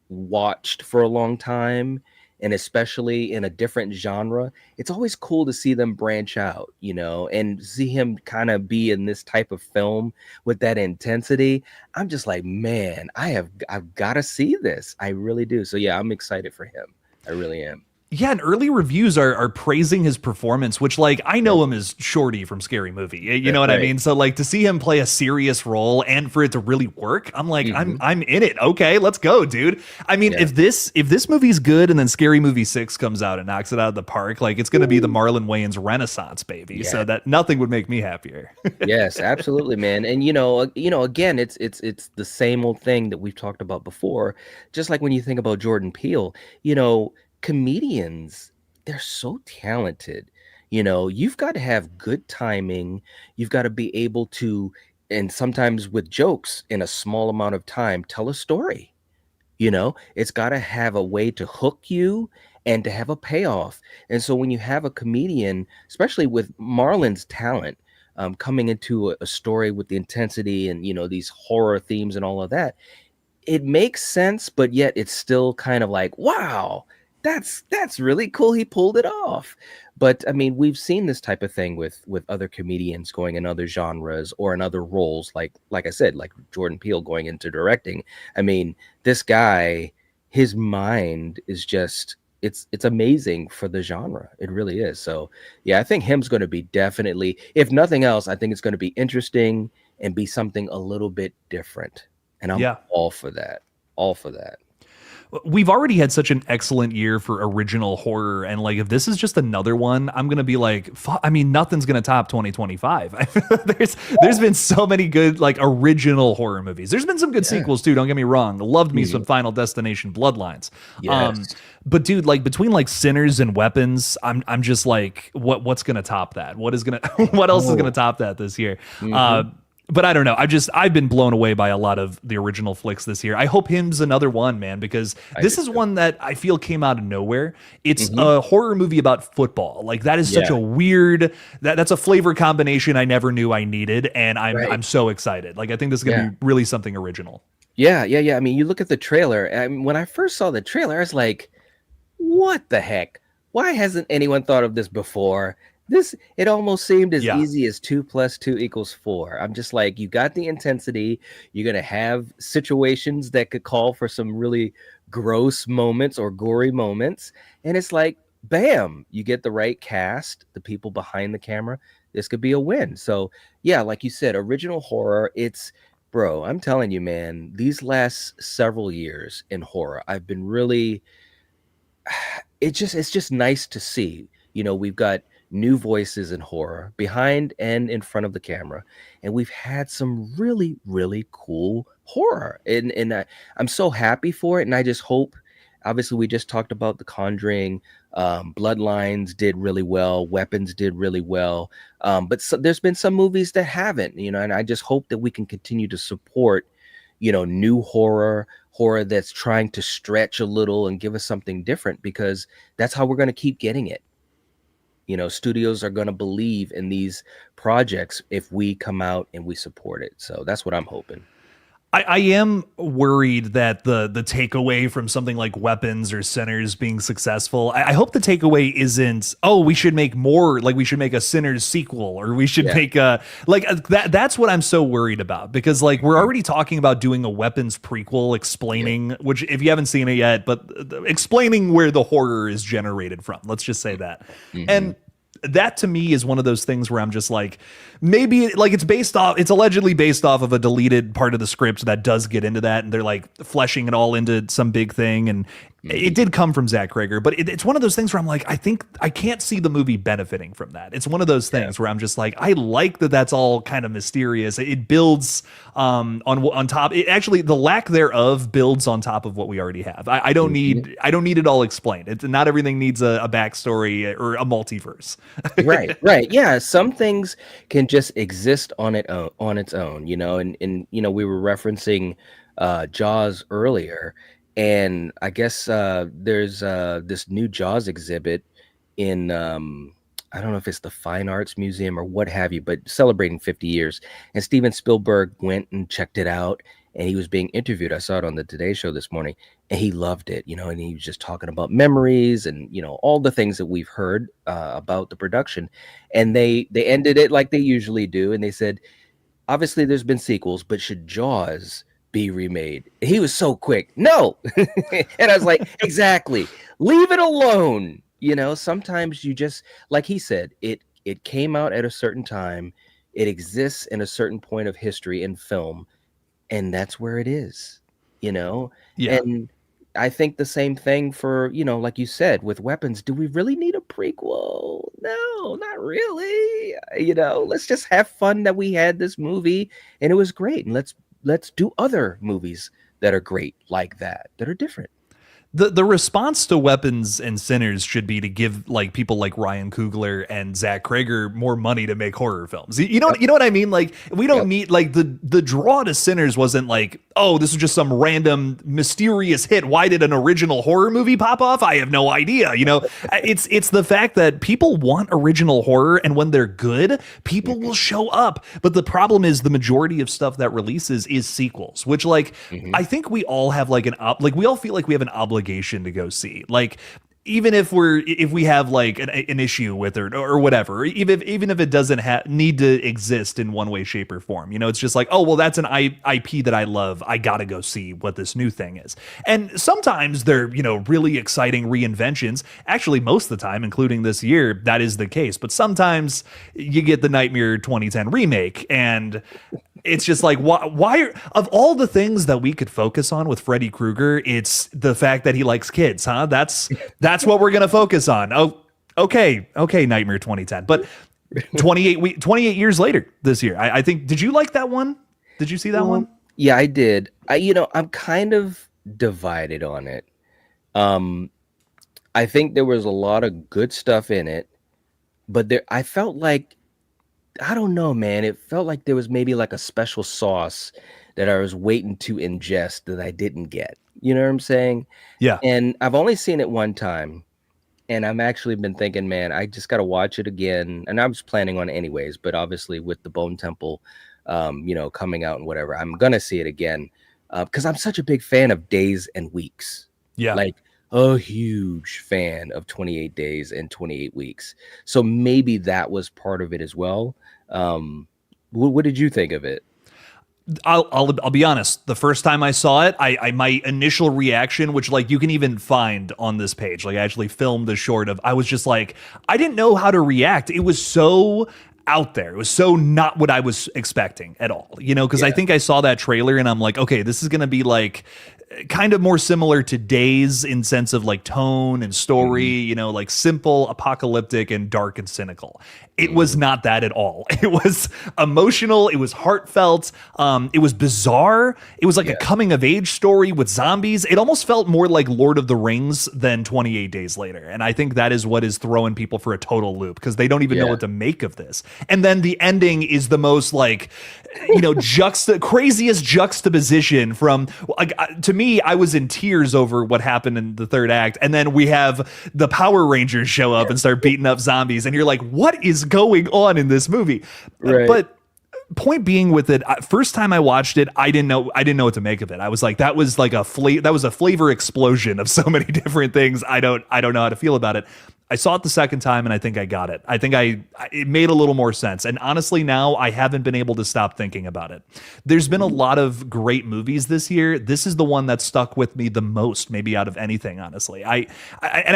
watched for a long time, and especially in a different genre. It's always cool to see them branch out, and see him kind of be in this type of film with that intensity. I'm just like, man, I've got to see this. I really do. So yeah, I'm excited for him. I really am. Yeah, and early reviews are praising his performance, which like I Yep. know him as Shorty from Scary Movie. You know what I Right. mean? So like to see him play a serious role and for it to really work, I'm like Hmm. I'm in it. Okay, let's go, dude. I mean, Yeah. if this movie's good and then Scary Movie 6 comes out and knocks it out of the park, like it's going to be the Ooh. Marlon Wayans renaissance, baby. Yeah. So that nothing would make me happier. Yes, absolutely, man. And again, it's the same old thing that we've talked about before. Just like when you think about Jordan Peele, you know, comedians, they're so talented. You've got to have good timing. You've got to be able to, and sometimes with jokes in a small amount of time, tell a story. It's got to have a way to hook you and to have a payoff. And so when you have a comedian, especially with Marlon's talent, coming into a story with the intensity and these horror themes and all of that, it makes sense, but yet it's still kind of like, wow, that's really cool. He pulled it off. But I mean, we've seen this type of thing with other comedians going in other genres or in other roles, like I said, like Jordan Peele going into directing. I mean, this guy, his mind is just it's amazing for the genre. It really is. So yeah, I think him's going to be definitely, if nothing else, I think it's going to be interesting and be something a little bit different. And I'm Yeah. all for that. All for that. We've already had such an excellent year for original horror, and like if this is just another one, I'm gonna be like, I mean, nothing's gonna top 2025. There's been so many good like original horror movies. There's been some good Yeah. sequels too. Don't get me wrong. Loved me some Mhm. Final Destination Bloodlines. Yes. But dude, like between like Sinners and Weapons, I'm just like, what's gonna top that? What is gonna what else is gonna Oh. top that this year? Hmm. But I don't know. I've been blown away by a lot of the original flicks this year. I hope him's another one, man, because I this do is too. one that I feel came out of nowhere. It's Hmm. a horror movie about football. Like that is such Yeah. a weird that's a flavor combination I never knew I needed, and I'm Right. so excited. Like I think this is Yeah. gonna be really something original. Yeah. Yeah. Yeah. I mean, you look at the trailer. I mean, when I first saw the trailer, I was like, what the heck? Why hasn't anyone thought of this before? It almost seemed as Yeah. easy as 2 + 2 = 4. I'm just like, you got the intensity. You're going to have situations that could call for some really gross moments or gory moments. And it's like, bam, you get the right cast, the people behind the camera. This could be a win. So, yeah, like you said, original horror, bro, I'm telling you, man, these last several years in horror, I've been really it's just nice to see. We've got new voices in horror behind and in front of the camera, and we've had some really, really cool horror. And I'm so happy for it. And I just hope, obviously, we just talked about The Conjuring, Bloodlines did really well, Weapons did really well. But there's been some movies that haven't, and I just hope that we can continue to support, new horror that's trying to stretch a little and give us something different, because that's how we're going to keep getting it. Studios are going to believe in these projects if we come out and we support it. So that's what I'm hoping. I am worried that the takeaway from something like Weapons or Sinners being successful, I hope the takeaway isn't, oh, we should make more, like we should make a Sinners sequel, or we should Yeah. make a that's what I'm so worried about, because like we're already talking about doing a Weapons prequel Yep. explaining, which if you haven't seen it yet, but explaining where the horror is generated from. Let's just say that. Hmm. And that to me is one of those things where I'm just like, maybe like it's allegedly based off of a deleted part of the script that does get into that, and they're like fleshing it all into some big thing. And it Hmm. did come from Zach Krager, but it's one of those things where I'm like, I think I can't see the movie benefiting from that. It's one of those Yeah. things where I'm just like, I like that that's all kind of mysterious. It builds on top. It actually, the lack thereof builds on top of what we already have. Hmm. I don't need it all explained. Not everything needs a backstory or a multiverse. Right, right. Yeah, some things can just exist on its own, and we were referencing Jaws earlier, and I guess there's this new Jaws exhibit in I don't know if it's the Fine Arts Museum or what have you, but celebrating 50 years. And Steven Spielberg went and checked it out, and he was being interviewed. I saw it on the Today Show this morning, and he loved it, and he was just talking about memories and all the things that we've heard about the production. And they ended it like they usually do, and they said, obviously there's been sequels, but should Jaws be remade. He was so quick. No. And I was like, exactly. Leave it alone. You know, sometimes you just, like he said, it came out at a certain time. It exists in a certain point of history in film, and that's where it is, you know? Yeah. And I think the same thing for, you know, like you said, with weapons. Do we really need a prequel? No, not really. You know, let's just have fun that we had this movie and it was great. And let's do other movies that are great like that are different. The response to Weapons and Sinners should be to give like people like Ryan Coogler and Zach Krager more money to make horror films. Yep. You know what I mean? Like we don't Yep. need like the draw to Sinners wasn't like, oh, this is just some random mysterious hit. Why did an original horror movie pop off? I have no idea. You know, it's the fact that people want original horror, and when they're good, people will show up. But the problem is the majority of stuff that releases is sequels, which like I think we all have like like we all feel like we have an obligation to go see. Like even if we have like an issue with it or whatever, even if it doesn't need to exist in one way, shape, or form, you know, it's just like, oh well, that's an IP that I love. I gotta go see what this new thing is. And sometimes they're, you know, really exciting reinventions. Actually, most of the time, including this year, that is the case. But sometimes you get the Nightmare 2010 remake, and it's just like, why of all the things that we could focus on with Freddy Krueger, it's the fact that he likes kids, huh? That's what we're gonna focus on. Oh, okay, Nightmare 2010, but 28 years later this year, I think. Did you like that one? Did you see that one? Yeah, I did. You know, I'm kind of divided on it. I think there was a lot of good stuff in it, but I felt like, I don't know, man. It felt like there was maybe like a special sauce that I was waiting to ingest that I didn't get. You know what I'm saying? Yeah. And I've only seen it one time. And I've actually been thinking, man, I just got to watch it again. And I was planning on it anyways, but obviously with the Bone Temple, you know, coming out and whatever, I'm going to see it again because I'm such a big fan of Days and Weeks. Yeah. Like a huge fan of 28 Days and 28 Weeks. So maybe that was part of it as well. What did you think of it? I'll be honest. The first time I saw it, I my initial reaction, which like you can even find on this page, like I actually filmed a short of, I was just like, I didn't know how to react. It was so out there. It was so not what I was expecting at all, you know, because I think I saw that trailer and I'm like, okay, this is going to be like kind of more similar to Days in sense of like tone and story, you know, like simple, apocalyptic, and dark and cynical. It was not that at all. It was emotional. It was heartfelt. It was bizarre. It was like a coming of age story with zombies. It almost felt more like Lord of the Rings than 28 Days Later. And I think that is what is throwing people for a total loop because they don't even know what to make of this. And then the ending is the most like, you know, craziest juxtaposition from like, to me, I was in tears over what happened in the third act. And then we have the Power Rangers show up and start beating up zombies. And you're like, what is going on in this movie? Right. But point being with it, first time I watched it, I didn't know what to make of it. I was like, that was like a flavor explosion of so many different things. I don't know how to feel about it. I saw it the second time and I think I got it. I think it made a little more sense. And honestly, now I haven't been able to stop thinking about it. There's been a lot of great movies this year. This is the one that stuck with me the most, maybe out of anything, honestly. I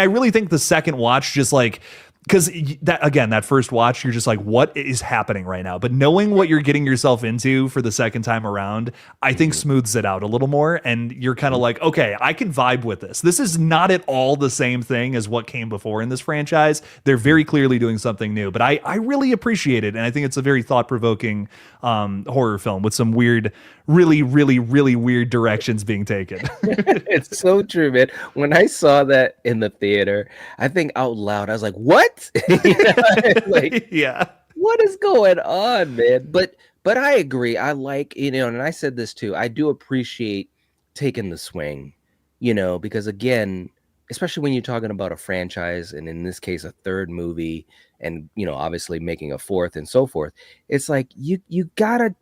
really think the second watch just like, because that first watch, you're just like, what is happening right now? But knowing what you're getting yourself into for the second time around, I think smooths it out a little more. And you're kind of like, okay, I can vibe with this. This is not at all the same thing as what came before in this franchise. They're very clearly doing something new, but I really appreciate it. And I think it's a very thought-provoking horror film with some weird, really, really, really weird directions being taken. It's so true, man. When I saw that in the theater, I think out loud, I was like, what? You know, like, yeah. what is going on, man? But I agree. I like, you know, and I said this too. I do appreciate taking the swing, you know, because again, especially when you're talking about a franchise, and in this case, a third movie, and you know, obviously making a fourth and so forth. It's like you gotta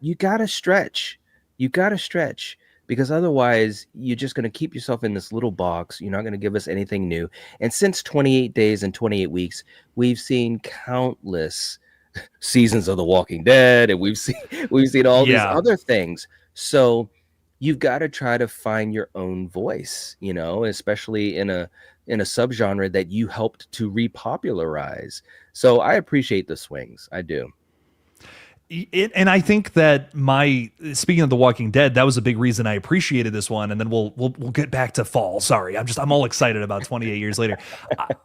stretch. You gotta stretch. Because otherwise, you're just going to keep yourself in this little box. You're not going to give us anything new. And since 28 Days and 28 Weeks, we've seen countless seasons of The Walking Dead, and we've seen all these other things. So you've got to try to find your own voice, especially in a subgenre that you helped to repopularize. So I appreciate the swings. I do. And I think that speaking of The Walking Dead, that was a big reason I appreciated this one. And then we'll get back to fall. Sorry, I'm all excited about 28 years later.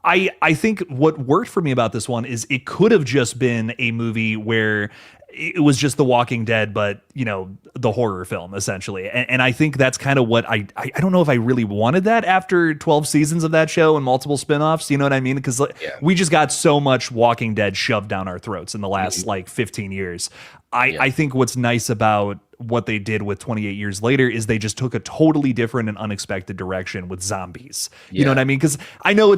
I think what worked for me about this one is it could have just been a movie where it was just The Walking Dead, but the horror film essentially. And I think that's kind of what I don't know if I really wanted that after 12 seasons of that show and multiple spinoffs. You know what I mean? Because we just got so much Walking Dead shoved down our throats in the last like 15 years. I think what's nice about what they did with 28 years later is they just took a totally different and unexpected direction with zombies. You know what I mean? Because I know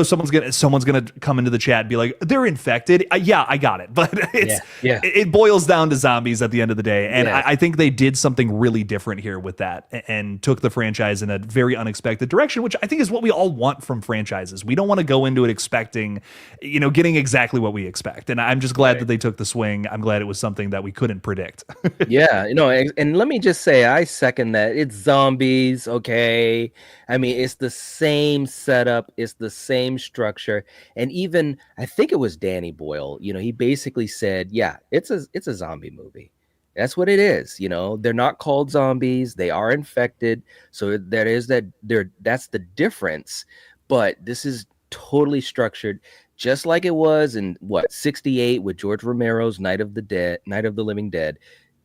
someone's gonna come into the chat and be like, they're infected. Yeah, I got it, but it boils down to zombies at the end of the day. And I think they did something really different here with that and took the franchise in a very unexpected direction, which I think is what we all want from franchises. We don't want to go into it expecting, getting exactly what we expect. And I'm just glad that they took the swing. I'm glad it was something that we couldn't predict. And let me just say, I second that. It's zombies, okay? I mean, it's the same setup, it's the same structure, and even I think it was Danny Boyle. He basically said, "Yeah, it's a zombie movie. That's what it is." They're not called zombies; they are infected. So that's the difference. But this is totally structured just like it was in 68 with George Romero's Night of the Living Dead.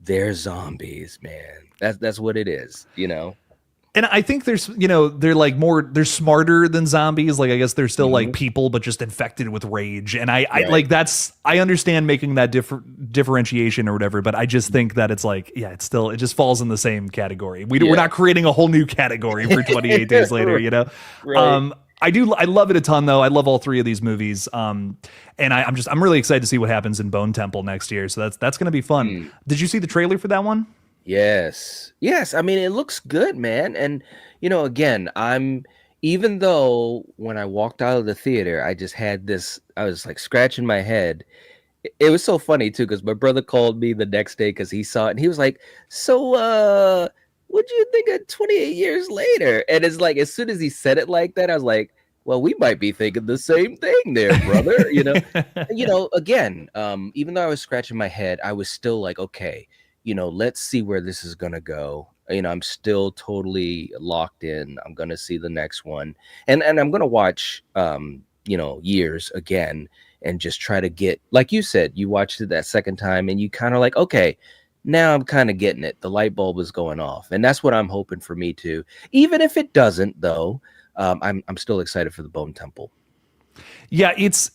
They're zombies, man. That's what it is. And I think they're like they're smarter than zombies. Like, I guess they're still like people, but just infected with rage. And I understand making that differentiation or whatever, but I just think that it's like, it just falls in the same category. We're not creating a whole new category for 28 days later, Right. I love it a ton though. I love all three of these movies. And I'm really excited to see what happens in Bone Temple next year. So that's going to be fun. Did you see the trailer for that one? Yes. I mean, it looks good, man. And again, even though when I walked out of the theater, I just had this, I was like scratching my head. It was so funny too, because my brother called me the next day because he saw it and he was like, "So what do you think of 28 years later?" And it's like, as soon as he said it like that, I was like, well, we might be thinking the same thing there, brother. Again, even though I was scratching my head, I was still like, okay, let's see where this is going to go. I'm still totally locked in. I'm going to see the next one. And I'm going to watch, Years again and just try to get, like you said, you watched it that second time and you kind of like, okay, now I'm kind of getting it. The light bulb is going off. And that's what I'm hoping for me too. Even if it doesn't though, I'm still excited for the Bone Temple. Yeah, it's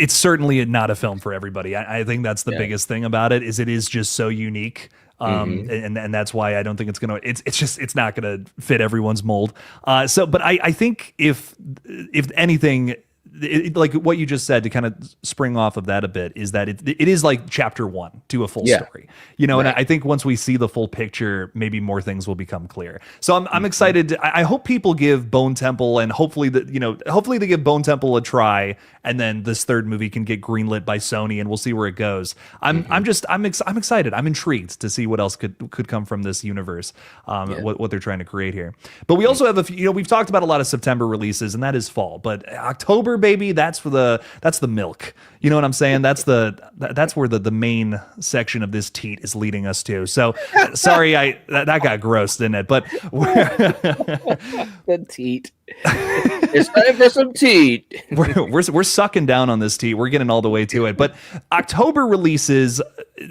certainly not a film for everybody. I think that's the biggest thing about it, is it is just so unique. And that's why I don't think it's not gonna fit everyone's mold. But I think if anything, like what you just said, to kind of spring off of that a bit, is that it is like chapter one to a full story, right. And I think once we see the full picture, maybe more things will become clear. So I'm excited. I hope people give Bone Temple, and hopefully they give Bone Temple a try, and then this third movie can get greenlit by Sony, and we'll see where it goes. I'm excited. I'm intrigued to see what else could come from this universe, what they're trying to create here. But we also have a few, we've talked about a lot of September releases, and that is fall, but October, baby, that's the milk. You know what I'm saying? That's where the main section of this teat is leading us to. So sorry, that got gross, didn't it? But the teat. It's time for some teat. We're sucking down on this teat. We're getting all the way to it. But October releases,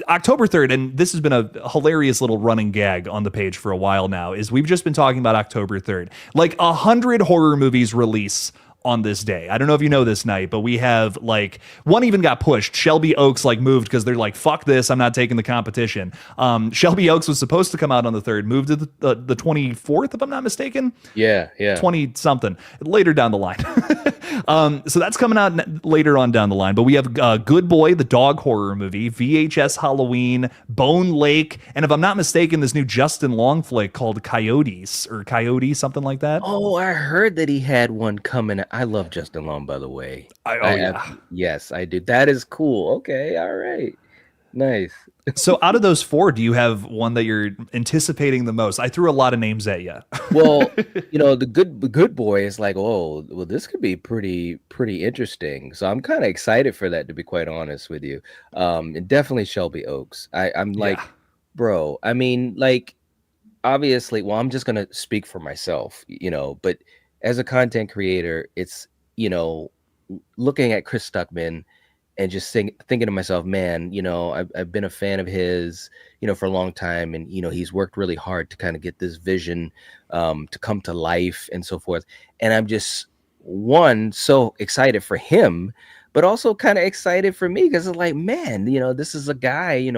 October 3rd, and this has been a hilarious little running gag on the page for a while now, is we've just been talking about October 3rd. Like 100 horror movies release on this day. I don't know if you know this night, but we have like one even got pushed. Shelby Oaks moved because they're like, fuck this, I'm not taking the competition. Shelby Oaks was supposed to come out on the 3rd, moved to the 24th, if I'm not mistaken. Yeah. 20 something later down the line. So that's coming out later on down the line. But we have Good Boy, the dog horror movie, VHS Halloween, Bone Lake, and if I'm not mistaken, this new Justin Long flick called Coyote, something like that. Oh, I heard that he had one coming. I love Justin Long, by the way. Yeah. Yes, I do. That is cool. Okay, all right. Nice. So out of those four, do you have one that you're anticipating the most? I threw a lot of names at you. Well, the good boy is like, oh, well, this could be pretty interesting. So I'm kind of excited for that, to be quite honest with you. And definitely Shelby Oaks. I'm Yeah. like, bro. I mean, like, obviously, well, I'm just gonna speak for myself, but as a content creator, it's looking at Chris Stuckman and just thinking to myself, man, I've been a fan of his, for a long time, and he's worked really hard to kind of get this vision to come to life and so forth. And I'm just one so excited for him, but also kind of excited for me because it's like, man, this is a guy,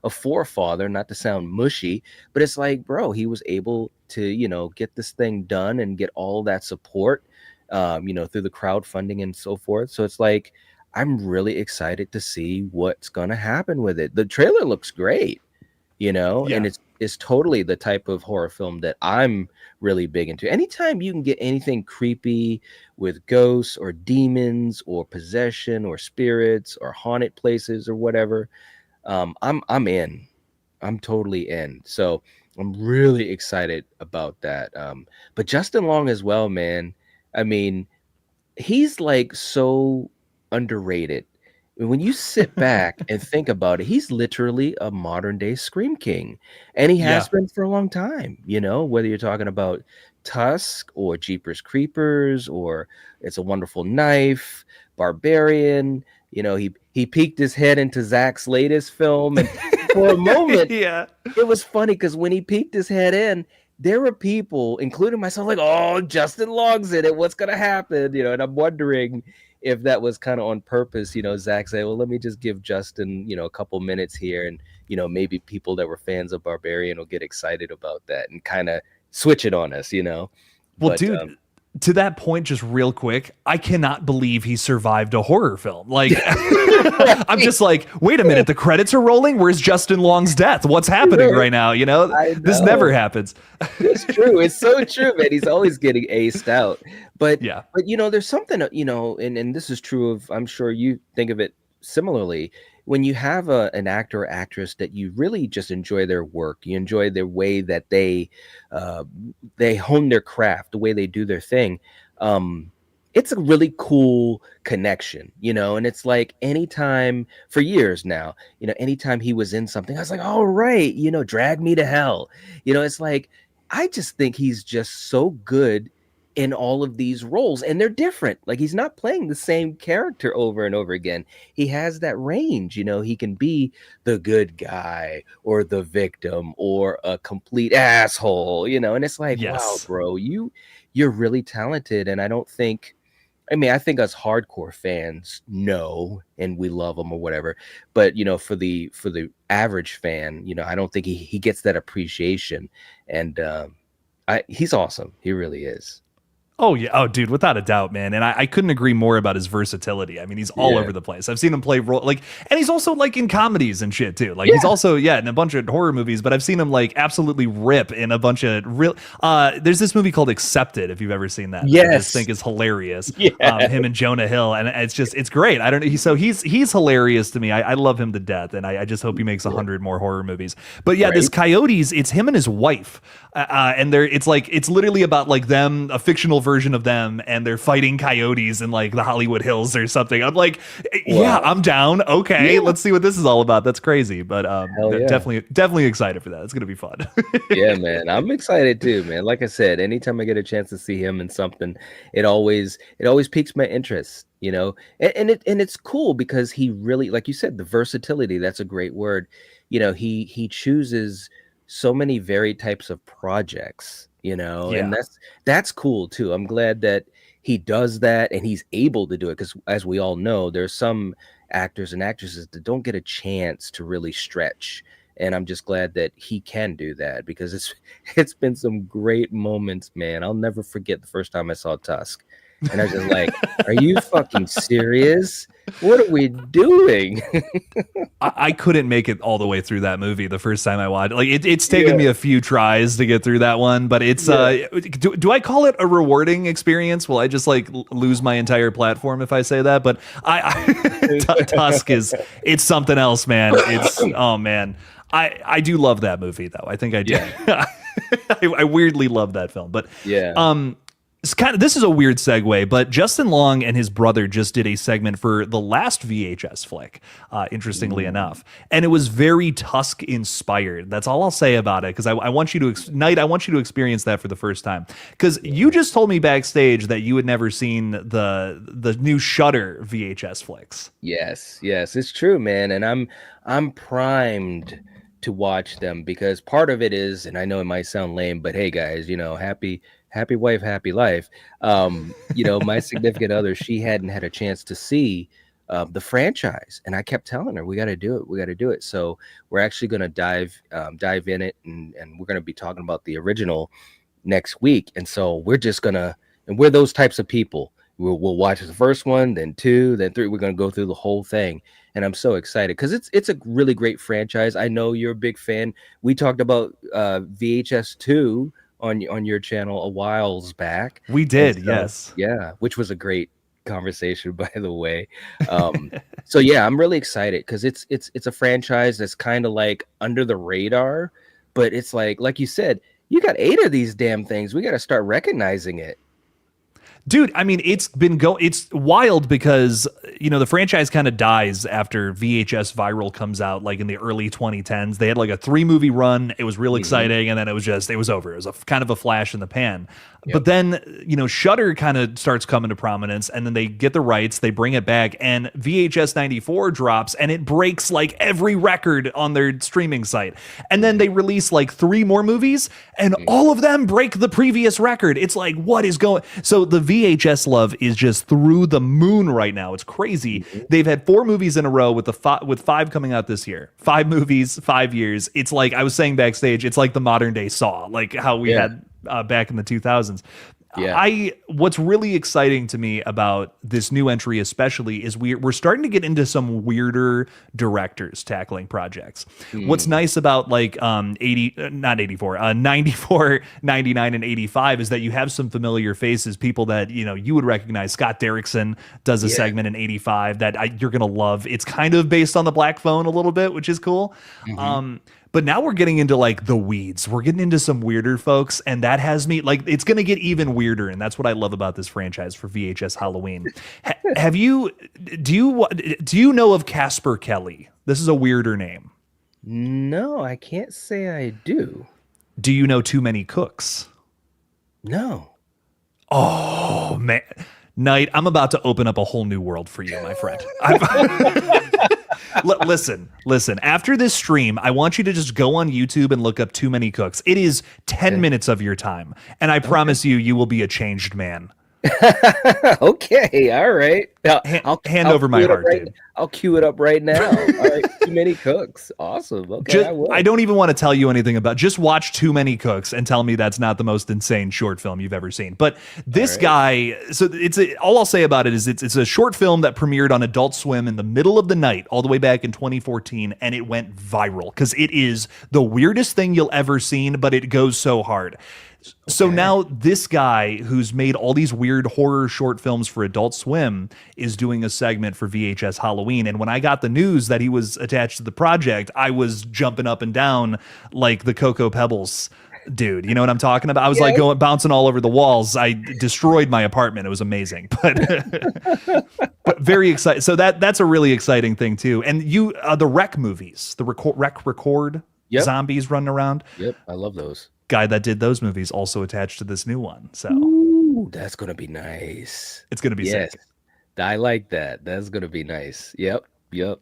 a forefather, not to sound mushy, but it's like, bro, he was able to, get this thing done and get all that support, through the crowdfunding and so forth. So it's like, I'm really excited to see what's gonna happen with it. The trailer looks great, and Yeah. it's totally the type of horror film that I'm really big into. Anytime you can get anything creepy with ghosts or demons or possession or spirits or haunted places or whatever, I'm in. I'm totally in. So I'm really excited about that. But Justin Long as well, man. I mean, he's like so underrated. When you sit back and think about it, he's literally a modern day Scream King. And he has Yeah. been for a long time, whether you're talking about Tusk or Jeepers Creepers or It's a Wonderful Knife, Barbarian. He peeked his head into Zach's latest film. And for a moment, Yeah. it was funny because when he peeked his head in, there were people, including myself, like, "Oh, Justin Long's in it. What's gonna happen?" And I'm wondering if that was kind of on purpose. Zach said, "Well, let me just give Justin, a couple minutes here, and maybe people that were fans of Barbarian will get excited about that and kind of switch it on us." Well, But dude, to that point, just real quick, I cannot believe he survived a horror film. Like, I'm just like, wait a minute, the credits are rolling. Where's Justin Long's death? What's happening right now? I This never know. happens. It's true. It's so true, man. He's always getting aced out. But Yeah. but there's something, and this is true of, I'm sure you think of it similarly. When you have an actor or actress that you really just enjoy their work, you enjoy their way that uh, they hone their craft, the way they do their thing. It's a really cool connection, and it's like anytime for years now, anytime he was in something, I was like, all right, drag me to hell. It's like, I just think he's just so good in all of these roles, and they're different. Like, he's not playing the same character over and over again. He has that range. He can be the good guy or the victim or a complete asshole. And it's like, wow, Yes. bro, you're really talented. And I think us hardcore fans know and we love him or whatever, but for the average fan, I don't think he gets that appreciation. And he's awesome. He really is. Oh yeah, oh dude, without a doubt, man. And I couldn't agree more about his versatility. I mean, he's all Yeah. over the place. I've seen him play role like, and he's also like in comedies and shit too. Like he's Yeah. also in a bunch of horror movies, but I've seen him like absolutely rip in a bunch of real. There's this movie called Accepted, if you've ever seen that I just Yes. think is hilarious. Yeah. Him and Jonah Hill, and it's great. I don't know. He's hilarious to me. I love him to death, and I just hope he makes 100 more horror movies. But yeah, this Right. Coyotes, it's him and his wife, and it's literally about like them, a fictional version of them, and they're fighting coyotes in like the Hollywood Hills or something. I'm like, yeah, Wow. I'm down. Okay, Yeah. let's see what this is all about. That's crazy, but Hell yeah. definitely excited for that. It's gonna be fun. Yeah, man. I'm excited too, man. Like I said, anytime I get a chance to see him in something, it always piques my interest, and it's cool because he really, like you said, the versatility, that's a great word. He chooses so many varied types of projects, and Yeah, that's cool too. I'm glad that he does that and he's able to do it because, as we all know, there's some actors and actresses that don't get a chance to really stretch, and I'm just glad that he can do that because it's been some great moments, man. I'll never forget the first time I saw Tusk, and I was just like, "Are you fucking serious?" What are we doing? I couldn't make it all the way through that movie the first time I watched. Like it's taken Yeah, me a few tries to get through that one, but it's yeah. do I call it a rewarding experience? Will I just like lose my entire platform if I say that? But Tusk is it's something else, man. It's oh man. I do love that movie though. I think I do. Yeah, I weirdly love that film. But yeah. it's kind of this is a weird segue, but Justin Long and his brother just did a segment for the last VHS flick, interestingly enough, and it was very Tusk inspired. That's all I'll say about it because I want you to Knight. I want you to experience that for the first time because you just told me backstage that you had never seen the new Shudder VHS flicks. Yes, yes, it's true, man. And I'm primed to watch them because part of it is, and I know it might sound lame, but hey guys, happy wife, happy life. My significant other, she hadn't had a chance to see the franchise, and I kept telling her we got to do it, we got to do it. So we're actually going to dive in it, and we're going to be talking about the original next week. And so and we're those types of people. We'll watch the first one, then two, then three. We're gonna go through the whole thing, and I'm so excited because it's a really great franchise. I know you're a big fan. We talked about VHS 2 on your channel a whiles back. We And did, so, yes. yeah, which was a great conversation, by the way. Um, so yeah, I'm really excited because it's a franchise that's kind of like under the radar, but it's like you said, you got 8 of these damn things. We got to start recognizing it. Dude, I mean, it's wild because, the franchise kind of dies after VHS Viral comes out, like in the early 2010s. They had like a 3-movie run. It was real exciting. And then it was over. It was kind of a flash in the pan. Yep. But then, Shudder kind of starts coming to prominence and then they get the rights, they bring it back, and VHS 94 drops and it breaks like every record on their streaming site. And then they release like 3 more movies and all of them break the previous record. It's like, what is going? So the VHS love is just through the moon right now. It's crazy. They've had 4 movies in a row with with 5 coming out this year. 5 movies, 5 years. It's like I was saying backstage, it's like the modern day Saw, like how we had back in the 2000s. Yeah. What's really exciting to me about this new entry especially is we're starting to get into some weirder directors tackling projects. What's nice about like 94, 99 and 85 is that you have some familiar faces, people that you would recognize. Scott Derrickson does a segment in 85 that you're going to love. It's kind of based on the Black Phone a little bit, which is cool. But now we're getting into like the weeds. We're getting into some weirder folks, and that has me like it's going to get even weirder, and that's what I love about this franchise for VHS Halloween. Do you know of Casper Kelly? This is a weirder name. No, I can't say I do. Do you know Too Many Cooks? No. Oh man, Knight, I'm about to open up a whole new world for you, my friend. Listen. After this stream, I want you to just go on YouTube and look up Too Many Cooks. It is 10 minutes of your time, and I promise you will be a changed man. Okay, all right. Hand over my heart, dude. I'll cue it up right now. All right, Too Many Cooks. Awesome. Okay, I don't even want to tell you anything about. Just watch Too Many Cooks and tell me that's not the most insane short film you've ever seen. But this guy, so all I'll say about it is it's a short film that premiered on Adult Swim in the middle of the night, all the way back in 2014, and it went viral because it is the weirdest thing you'll ever seen, but it goes so hard. So now this guy who's made all these weird horror short films for Adult Swim is doing a segment for VHS Halloween. And when I got the news that he was attached to the project, I was jumping up and down like the Cocoa Pebbles dude. You know what I'm talking about? I was like bouncing all over the walls. I destroyed my apartment. It was amazing, but very excited. So that's a really exciting thing too. And the Wreck movies, the record zombies running around. Yep, I love those. Guy that did those movies also attached to this new one. So ooh, that's gonna be nice. It's gonna be sick. I like that. That's gonna be nice. Yep.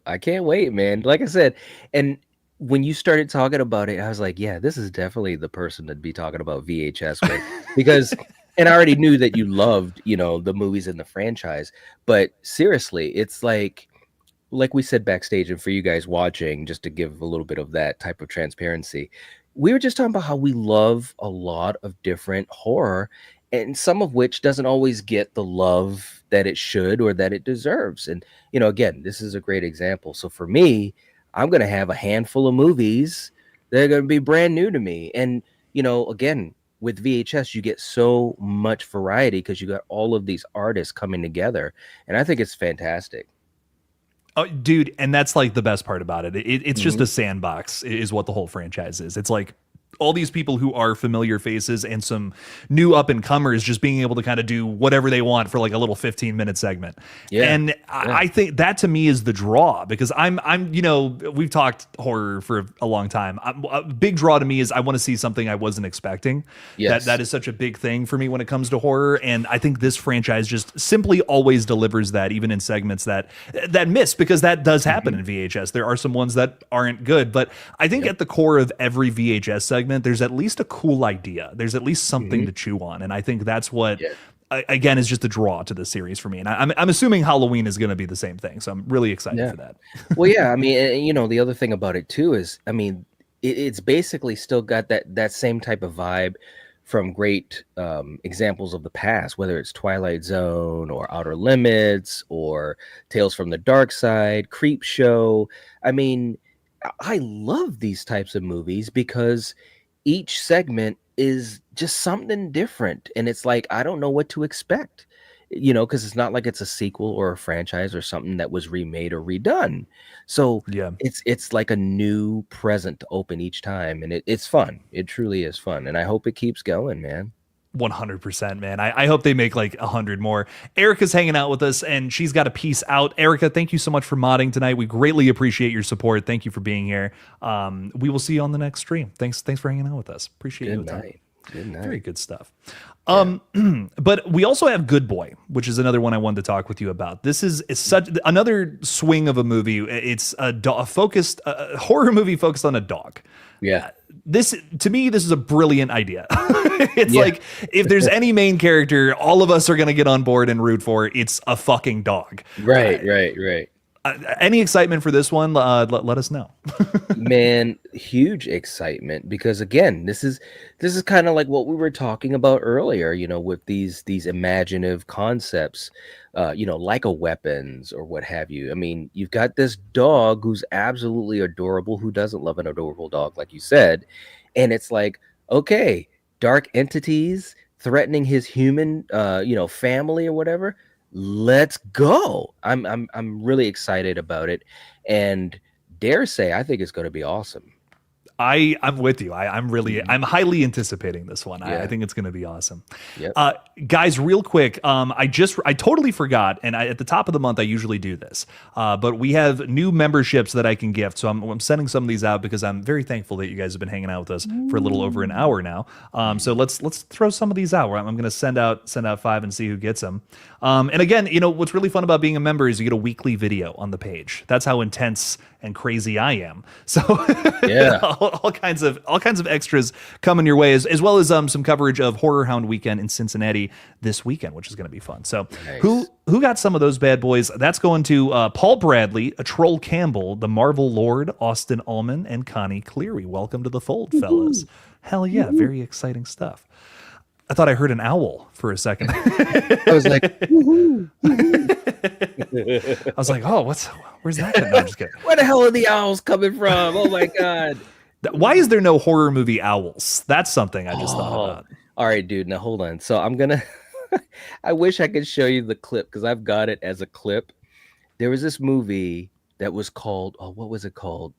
I can't wait, man. Like I said, and when you started talking about it, I was like, yeah, this is definitely the person to be talking about VHS with because and I already knew that you loved, the movies in the franchise, but seriously, it's like we said backstage, and for you guys watching, just to give a little bit of that type of transparency, we were just talking about how we love a lot of different horror, and some of which doesn't always get the love that it should or that it deserves. And again, this is a great example. So for me, I'm going to have a handful of movies that are going to be brand new to me. And again, with VHS, you get so much variety because you got all of these artists coming together, and I think it's fantastic. Oh, dude, and that's like the best part about it. It's just Mhm. a sandbox, is what the whole franchise is. It's like all these people who are familiar faces and some new up and comers just being able to kind of do whatever they want for like a little 15-minute segment. Yeah, And yeah. I think that to me is the draw, because we've talked horror for a long time. A big draw to me is I want to see something I wasn't expecting. Yes. That is such a big thing for me when it comes to horror. And I think this franchise just simply always delivers that, even in segments that miss, because that does happen in VHS. There are some ones that aren't good, but I think at the core of every VHS segment, there's at least a cool idea. There's at least something to chew on. And I think that's what, Yeah. again, is just a draw to the series for me. And I'm assuming Halloween is going to be the same thing. So I'm really excited Yeah. for that. Well, yeah. I mean, and, the other thing about it too is, I mean, it's basically still got that same type of vibe from great examples of the past, whether it's Twilight Zone or Outer Limits or Tales from the Dark Side, Creep Show. I mean, I love these types of movies because each segment is just something different, and it's like I don't know what to expect, because it's not like it's a sequel or a franchise or something that was remade or redone. So Yeah. it's like a new present to open each time, and it's fun. It truly is fun, and I hope it keeps going, man. 100%, man. I hope they make like 100 more. Erica's hanging out with us and she's got a piece out. Erica, thank you so much for modding tonight. We greatly appreciate your support. Thank you for being here. We will see you on the next stream. Thanks for hanging out with us. Appreciate you. Good night. Good night. Very good stuff. But we also have Good Boy, which is another one I wanted to talk with you about. This is such another swing of a movie. It's a horror movie focused on a dog. Yeah. This, to me, this is a brilliant idea. It's like, if there's any main character all of us are going to get on board and root for, it's a fucking dog. Right. Any excitement for this one? Let us know. Man, huge excitement because again, this is kind of like what we were talking about earlier, with these imaginative concepts, like a weapons or what have you. I mean, you've got this dog who's absolutely adorable. Who doesn't love an adorable dog, like you said? And it's like, okay, dark entities threatening his human, family or whatever. Let's go. I'm really excited about it, and dare say I think it's going to be awesome. I'm with you. I'm highly anticipating this one. I Yeah. think it's going to be awesome. Yep. Guys, real quick, I totally forgot, and at the top of the month I usually do this, but we have new memberships that I can gift. So I'm sending some of these out because I'm very thankful that you guys have been hanging out with us for a little over an hour now. So let's throw some of these out. I'm going to send out 5 and see who gets them. And again, what's really fun about being a member is you get a weekly video on the page. That's how intense and crazy I am. So Yeah. all kinds of extras coming your way, as well as some coverage of Horror Hound Weekend in Cincinnati this weekend, which is going to be fun. So Nice. who got some of those bad boys? That's going to Paul Bradley, a Troll Campbell, the Marvel Lord, Austin Ullman, and Connie Cleary. Welcome to the fold, fellas. Hell yeah, very exciting stuff. I thought I heard an owl for a second. I was like, woohoo. I was like, oh, where's that? No, I'm just kidding. Where the hell are the owls coming from? Oh my god. Why is there no horror movie owls? That's something I just thought about. All right, dude. Now hold on. So I'm gonna. I wish I could show you the clip because I've got it as a clip. There was this movie that was called. Oh, what was it called?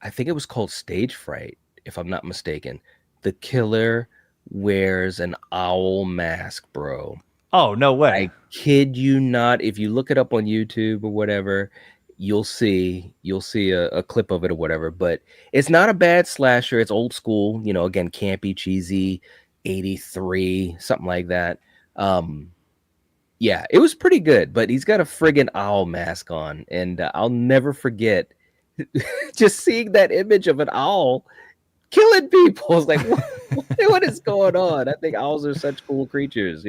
I think it was called Stage Fright, if I'm not mistaken. The killer wears an owl mask, bro. Oh, no way. I kid you not. If you look it up on YouTube or whatever, you'll see a clip of it or whatever. But it's not a bad slasher. It's old school, again, campy, cheesy, 83, something like that. Yeah, it was pretty good, but he's got a friggin' owl mask on, and I'll never forget just seeing that image of an owl killing people. It's like, what is going on? I think owls are such cool creatures,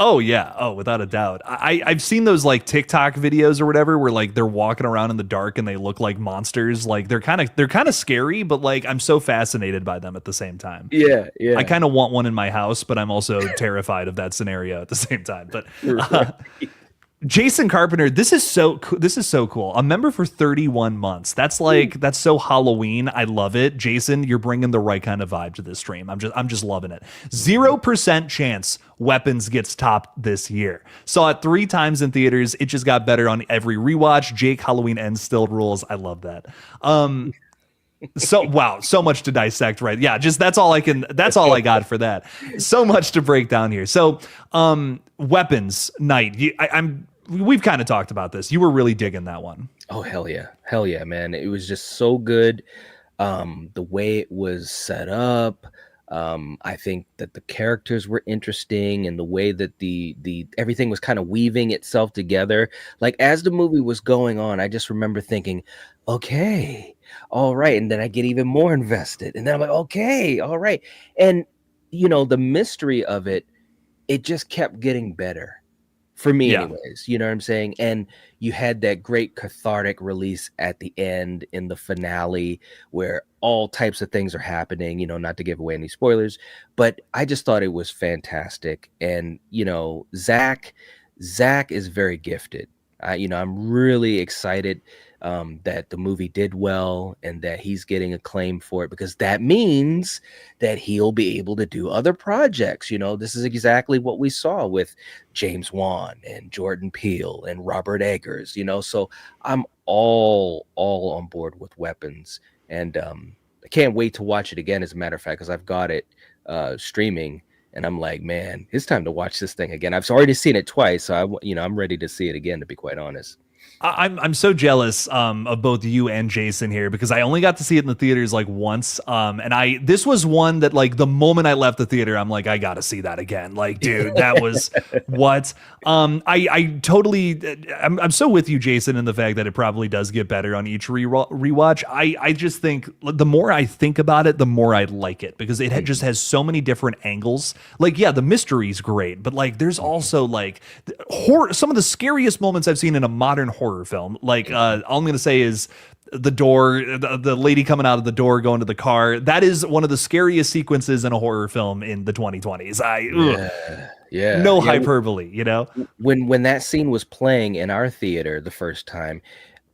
Oh yeah. Oh, without a doubt. I've seen those like TikTok videos or whatever where like they're walking around in the dark and they look like monsters. Like they're kind of scary, but like I'm so fascinated by them at the same time. Yeah, I yeah. kind of want one in my house, but I'm also terrified of that scenario at the same time. But Right. Jason Carpenter, this is so cool. A member for 31 months. That's so Halloween. I love it. Jason, you're bringing the right kind of vibe to this stream. I'm just loving it. 0% chance Weapons gets topped this year. Saw it 3 times in theaters. It just got better on every rewatch. Jake, Halloween Ends still rules. I love that. So wow, so much to dissect, right? Yeah, just that's all I got for that. So much to break down here. So weapons night. We've kind of talked about this. You were really digging that one. Oh hell yeah, man! It was just so good. The way it was set up. I think that the characters were interesting, and the way that the everything was kind of weaving itself together. Like as the movie was going on, I just remember thinking, okay, all right, and then I get even more invested, and then I'm like, okay, all right, and the mystery of it, it just kept getting better for me Yeah. anyways, you know what I'm saying? And you had that great cathartic release at the end in the finale where all types of things are happening, not to give away any spoilers, but I just thought it was fantastic. And Zach is very gifted. I'm really excited that the movie did well and that he's getting acclaim for it, because that means that he'll be able to do other projects. This is exactly what we saw with James Wan and Jordan Peele and Robert Eggers. So I'm all on board with Weapons, and I can't wait to watch it again. As a matter of fact, because I've got it streaming. And I'm like, man, it's time to watch this thing again. I've already seen it twice, so I'm ready to see it again, to be quite honest. I'm so jealous of both you and Jason here because I only got to see it in the theaters like once. And this was one that like the moment I left the theater, I'm like, I gotta see that again. Like, dude, that was what. I totally, I'm so with you, Jason, in the fact that it probably does get better on each rewatch. I just think the more I think about it, the more I like it because it just has so many different angles. Like, yeah, the mystery's great, but like, there's also like horror. Some of the scariest moments I've seen in a modern horror film. Like, all I'm gonna say is the door, the lady coming out of the door going to the car. That is one of the scariest sequences in a horror film in the 2020s. No Yeah. hyperbole, you know? When that scene was playing in our theater the first time,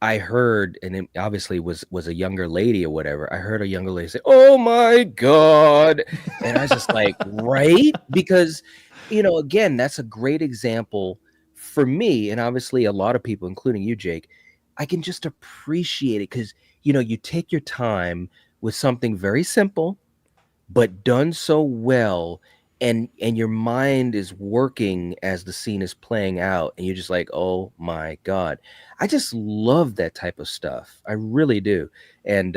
I heard, and it obviously was a younger lady or whatever. I heard a younger lady say, "Oh my God," and I was just like, right, because again, that's a great example for me, and obviously a lot of people, including you, Jake. I can just appreciate it because you take your time with something very simple but done so well, and your mind is working as the scene is playing out, and you're just like, oh my God. I just love that type of stuff. I really do. And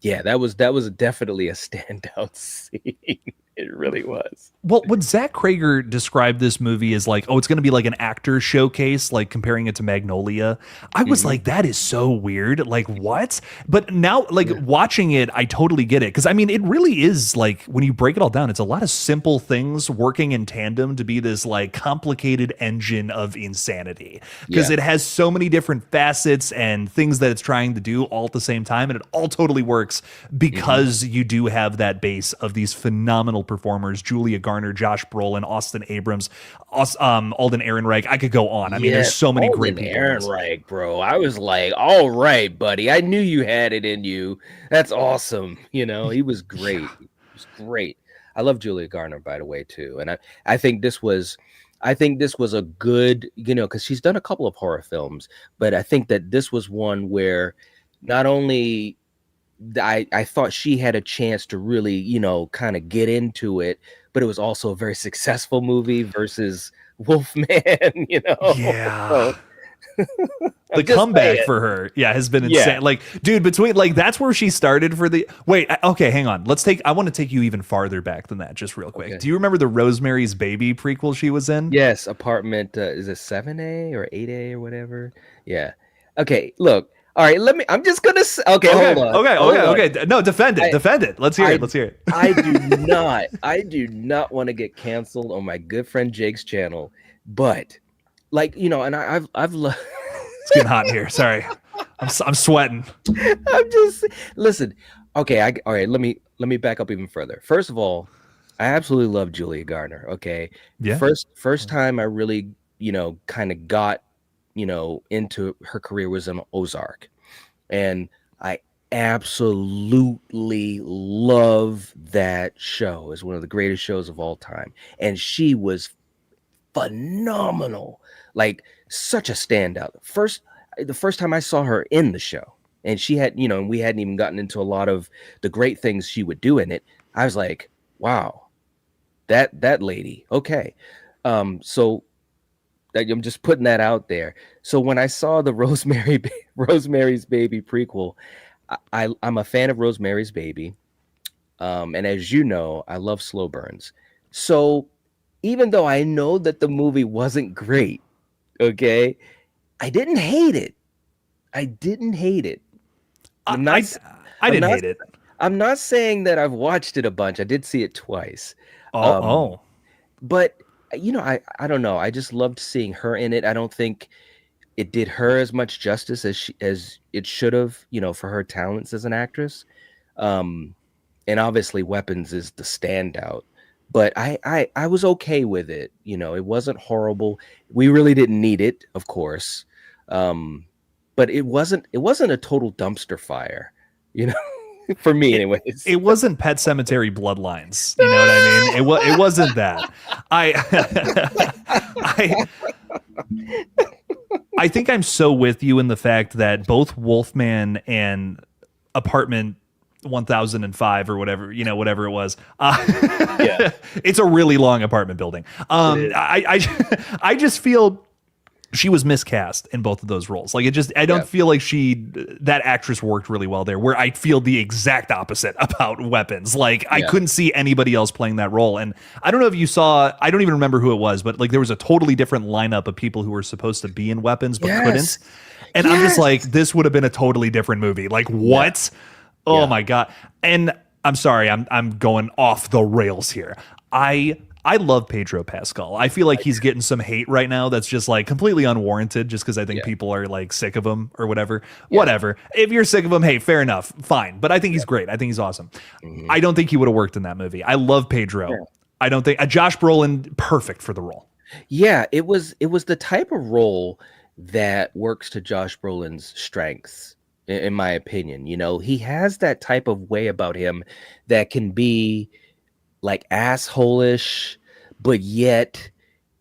yeah, that was definitely a standout scene. It really was. Well, when Zach Krager described this movie as like, oh, it's going to be like an actor showcase, like comparing it to Magnolia, I was Mhm. like, that is so weird. Like, what? But now, like, watching it, I totally get it. Cause I mean, it really is like, when you break it all down, it's a lot of simple things working in tandem to be this like complicated engine of insanity. Cause Yeah. it has so many different facets and things that it's trying to do all at the same time. And it all totally works Mhm. because you do have that base of these phenomenal performers, Julia Garner, Josh Brolin, Austin Abrams, Alden Ehrenreich. I could go on. I mean, there's Yes, so many great Alden people in this. Ehrenreich, bro. I was like, all right, buddy. I knew you had it in you. That's awesome. He was great. He was great. I love Julia Garner, by the way, too. And I think this was a good, because she's done a couple of horror films, but I think that this was one where not only I thought she had a chance to really, kind of get into it, but it was also a very successful movie versus Wolfman, Yeah. So The I'm just comeback saying. for her, yeah, has been Yeah. insane. Like, dude, between like that's where she started for the wait. Okay, hang on. I want to take you even farther back than that, just real quick. Okay. Do you remember the Rosemary's Baby prequel she was in? Yes, apartment is it 7A or 8A or whatever? Yeah. Okay, look, All right, let me. I'm just gonna. Okay, Okay, hold on. okay, Hold okay, on. okay. No, defend it. I Defend it. Let's hear I it. Let's hear it. I do not. I do not want to get canceled on my good friend Jake's channel, but like and I've loved. It's getting hot in here. Sorry. I'm sweating. I'm just listen. Okay, all right. Let me back up even further. First of all, I absolutely love Julia Garner. Okay, Yeah. first time I really kind of got into her career was in Ozark, and I absolutely love that show. It's one of the greatest shows of all time, and she was phenomenal, like such a standout. The first time I saw her in the show, and she had, and we hadn't even gotten into a lot of the great things she would do in it. I was like, wow, that lady. Okay. So I'm just putting that out there. So when I saw the Rosemary's Baby prequel, I'm a fan of Rosemary's Baby. And as you know, I love slow burns. So even though I know that the movie wasn't great, okay, I didn't hate it. I didn't hate it. I'm not. I I'm didn't not. hate it. I'm not saying that I've watched it a bunch. I did see it twice. Oh, Um, oh. but I don't know. I just loved seeing her in it. I don't think it did her as much justice as it should have, for her talents as an actress. Um, and obviously Weapons is the standout. But I was okay with it. It wasn't horrible. We really didn't need it, of course. But it wasn't a total dumpster fire, you know, for me It anyways. it wasn't Pet Cemetery Bloodlines. You know what I mean? It wasn't that. I I I think I'm so with you in the fact that both Wolfman and Apartment 1005 or whatever, whatever it was. Yeah, It's a really long apartment building. it is. I just feel she was miscast in both of those roles. Like I don't Yeah. feel like that actress worked really well there, where I feel the exact opposite about Weapons. Like I Yeah. couldn't see anybody else playing that role. And I don't know if you saw, I don't even remember who it was, but like there was a totally different lineup of people who were supposed to be in Weapons, but couldn't. Yes. And I'm just like, Yes. this would have been a totally different movie. Like Yeah. what? Oh Yeah. my God. And I'm sorry, I'm going off the rails here. I love Pedro Pascal. I feel like he's getting some hate right now that's just like completely unwarranted just because I think Yeah. people are like sick of him or whatever. Yeah. Whatever. If you're sick of him, hey, fair enough. Fine. But I think he's great. I think he's awesome. Mhm. I don't think he would have worked in that movie. I love Pedro. Yeah. I don't think Josh Brolin, perfect for the role. Yeah, it was the type of role that works to Josh Brolin's strengths, in my opinion. He has that type of way about him that can be like assholish, but yet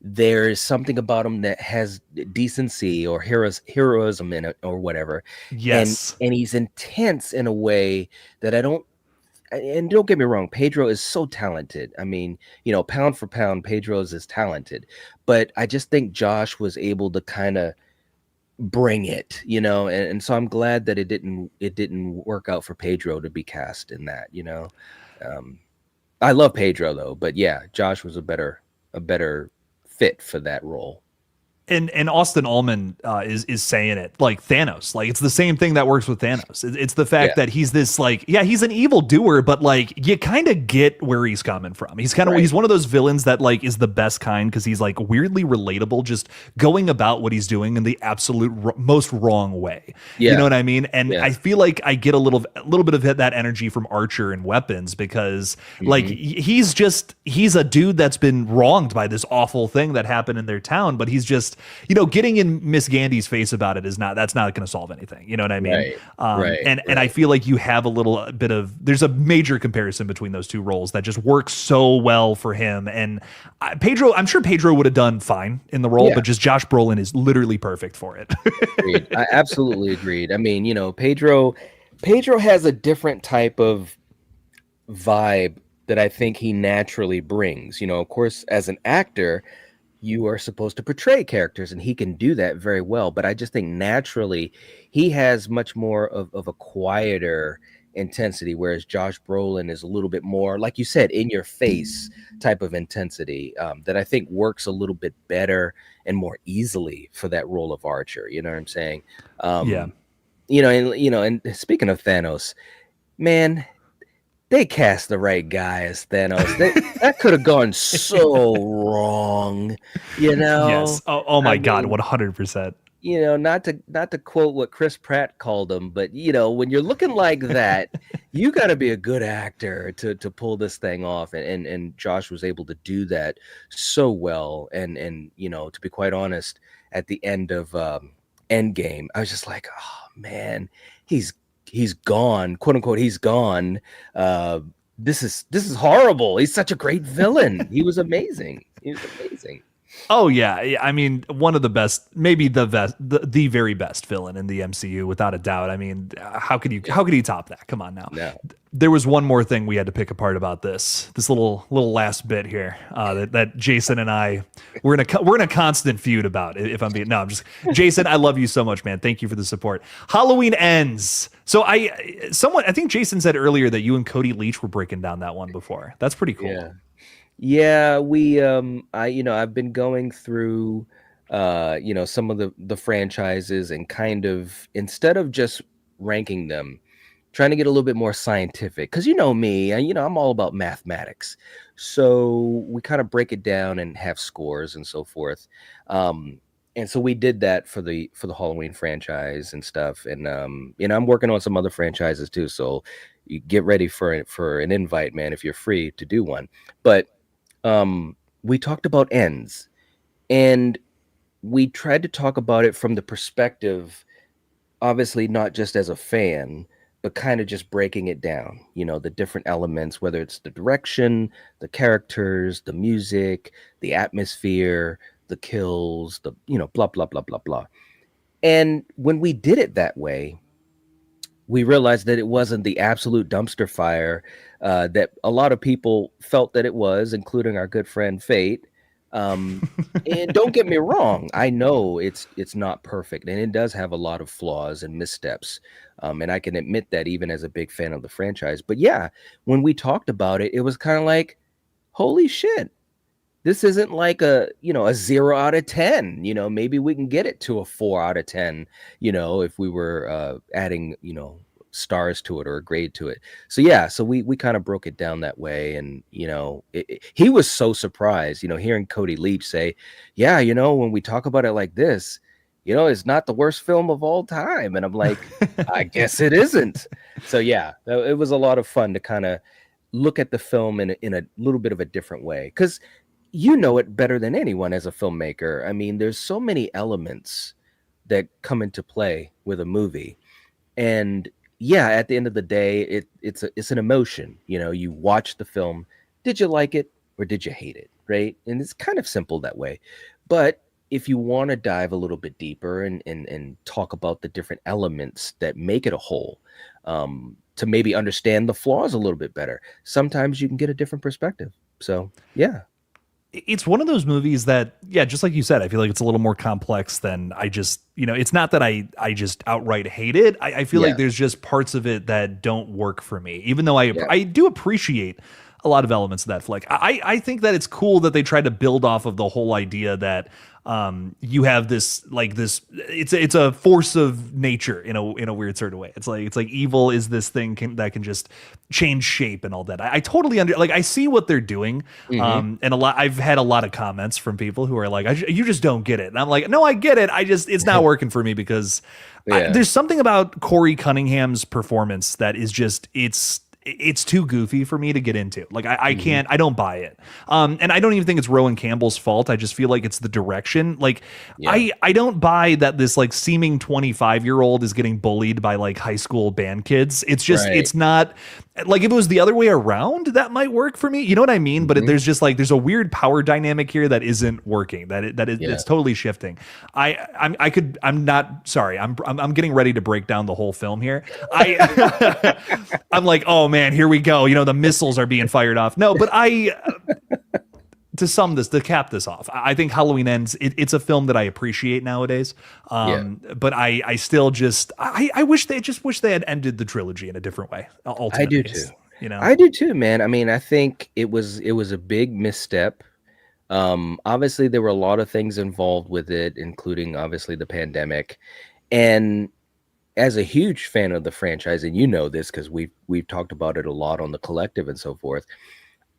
there's something about him that has decency or heroism in it or whatever. And Yes. and he's intense in a way that I don't. And don't get me wrong, Pedro is so talented. I mean, pound for pound, Pedro is as talented. But I just think Josh was able to kind of bring it, and so I'm glad that it didn't work out for Pedro to be cast in that. Um, I love Pedro though, but yeah, Josh was a better fit for that role. And Austin Allman is saying it like Thanos. Like it's the same thing that works with Thanos. It's the fact Yeah. that he's this like, yeah, he's an evil doer, but like you kind of get where he's coming from. He's kind of Right. he's one of those villains that like is the best kind because he's like weirdly relatable, just going about what he's doing in the absolute most wrong way. You Yeah. know what I mean? And Yeah. I feel like I get a little bit of that energy from Archer and Weapons because like he's a dude that's been wronged by this awful thing that happened in their town, but he's just getting in Miss Gandy's face about it that's not going to solve anything. You know what I mean? Right, right, And I feel like you have a little bit there's a major comparison between those two roles that just works so well for him. And Pedro, I'm sure Pedro would have done fine in the role, Yeah. but just Josh Brolin is literally perfect for it. Agreed. I absolutely agreed. I mean, Pedro has a different type of vibe that I think he naturally brings. Of course, as an actor, you are supposed to portray characters, and he can do that very well. But I just think naturally he has much more of a quieter intensity, whereas Josh Brolin is a little bit more, like you said, in your face type of intensity that I think works a little bit better and more easily for that role of Archer. You know what I'm saying? Yeah. and speaking of Thanos, man, they cast the right guy as Thanos. That could have gone so wrong, you Yes. know. Oh I my God, mean, 100%. not to quote what Chris Pratt called him, but when you're looking like that, you got to be a good actor to pull this thing off, and Josh was able to do that so well, and to be quite honest, at the end of Endgame, I was just like, oh man, he's he's gone, quote unquote, he's gone. Uh, this is horrible. He's such a great villain. He was amazing. He was amazing. Oh yeah, I mean one of the best, maybe the best, the very best villain in the MCU without a doubt. I mean, Yeah. how could you top that? Come on now. No. There was one more thing we had to pick apart about this little last bit here that Jason and I we're in a constant feud about. If I'm being no, I'm just Jason. I love you so much, man. Thank you for the support. Halloween ends. So I think Jason said earlier that you and Cody Leach were breaking down that one before. That's pretty cool. Yeah. Yeah, I've been going through some of the franchises and kind of instead of just ranking them, trying to get a little bit more scientific because me, I'm all about mathematics. So we kind of break it down and have scores and so forth. And so we did that for the Halloween franchise and stuff. And I'm working on some other franchises too. So you get ready for an invite, man, if you're free to do one. But we talked about ends, and we tried to talk about it from the perspective, obviously not just as a fan, but kind of just breaking it down, the different elements, whether it's the direction, the characters, the music, the atmosphere, the kills, blah, blah, blah, blah, blah. And when we did it that way, we realized that it wasn't the absolute dumpster fire that a lot of people felt that it was, including our good friend Fate. And don't get me wrong, I know it's not perfect, and it does have a lot of flaws and missteps. And I can admit that even as a big fan of the franchise. But yeah, when we talked about it, it was kind of like, holy shit, this isn't like a 0 out of 10. Maybe we can get it to a 4 out of 10, if we were adding stars to it or a grade to it. So yeah, so we kind of broke it down that way. And he was so surprised, hearing Cody Leach say, yeah, when we talk about it like this, it's not the worst film of all time. And I'm like, I guess it isn't. So yeah, it was a lot of fun to kind of look at the film in a little bit of a different way, because you know it better than anyone as a filmmaker. I mean, there's so many elements that come into play with a movie. And yeah, at the end of the day, it's an emotion. You watch the film. Did you like it or did you hate it? Right. And it's kind of simple that way. But if you want to dive a little bit deeper and talk about the different elements that make it a whole, to maybe understand the flaws a little bit better, sometimes you can get a different perspective. So yeah. It's one of those movies that, yeah, just like you said, I feel like it's a little more complex than I just, it's not that I just outright hate it. I feel like Yeah. there's just parts of it that don't work for me, even though Yeah. I do appreciate a lot of elements of that flick. I think that it's cool that they tried to build off of the whole idea that you have this it's a force of nature in a weird sort of way. It's like evil is this thing that can just change shape and all that. I totally I see what they're doing. Mhm. And I've had a lot of comments from people who are like, you just don't get it. And I'm like, no, I get it. It's not working for me because Yeah. there's something about Corey Cunningham's performance that is just it's too goofy for me to get into. Like I Mhm. can't, I don't buy it. And I don't even think it's Rowan Campbell's fault. I just feel like it's the direction. Like Yeah. I don't buy that this like seeming 25-year-old is getting bullied by like high school band kids. It's just, Right. it's not like if it was the other way around, that might work for me. You know what I mean? But Mhm. there's just like, there's a weird power dynamic here that isn't working. Yeah. It's totally shifting. I'm not sorry. I'm getting ready to break down the whole film here. I'm like, oh man, here we go. The missiles are being fired off. No, but to cap this off, I think Halloween Ends. It's a film that I appreciate nowadays. But I still just I wish they had ended the trilogy in a different way. I do Ultimately, too. you know. I do too, man. I mean, I think it was a big misstep. Obviously there were a lot of things involved with it, including obviously the pandemic. And as a huge fan of the franchise, and you know this because we've talked about it a lot on the collective and so forth.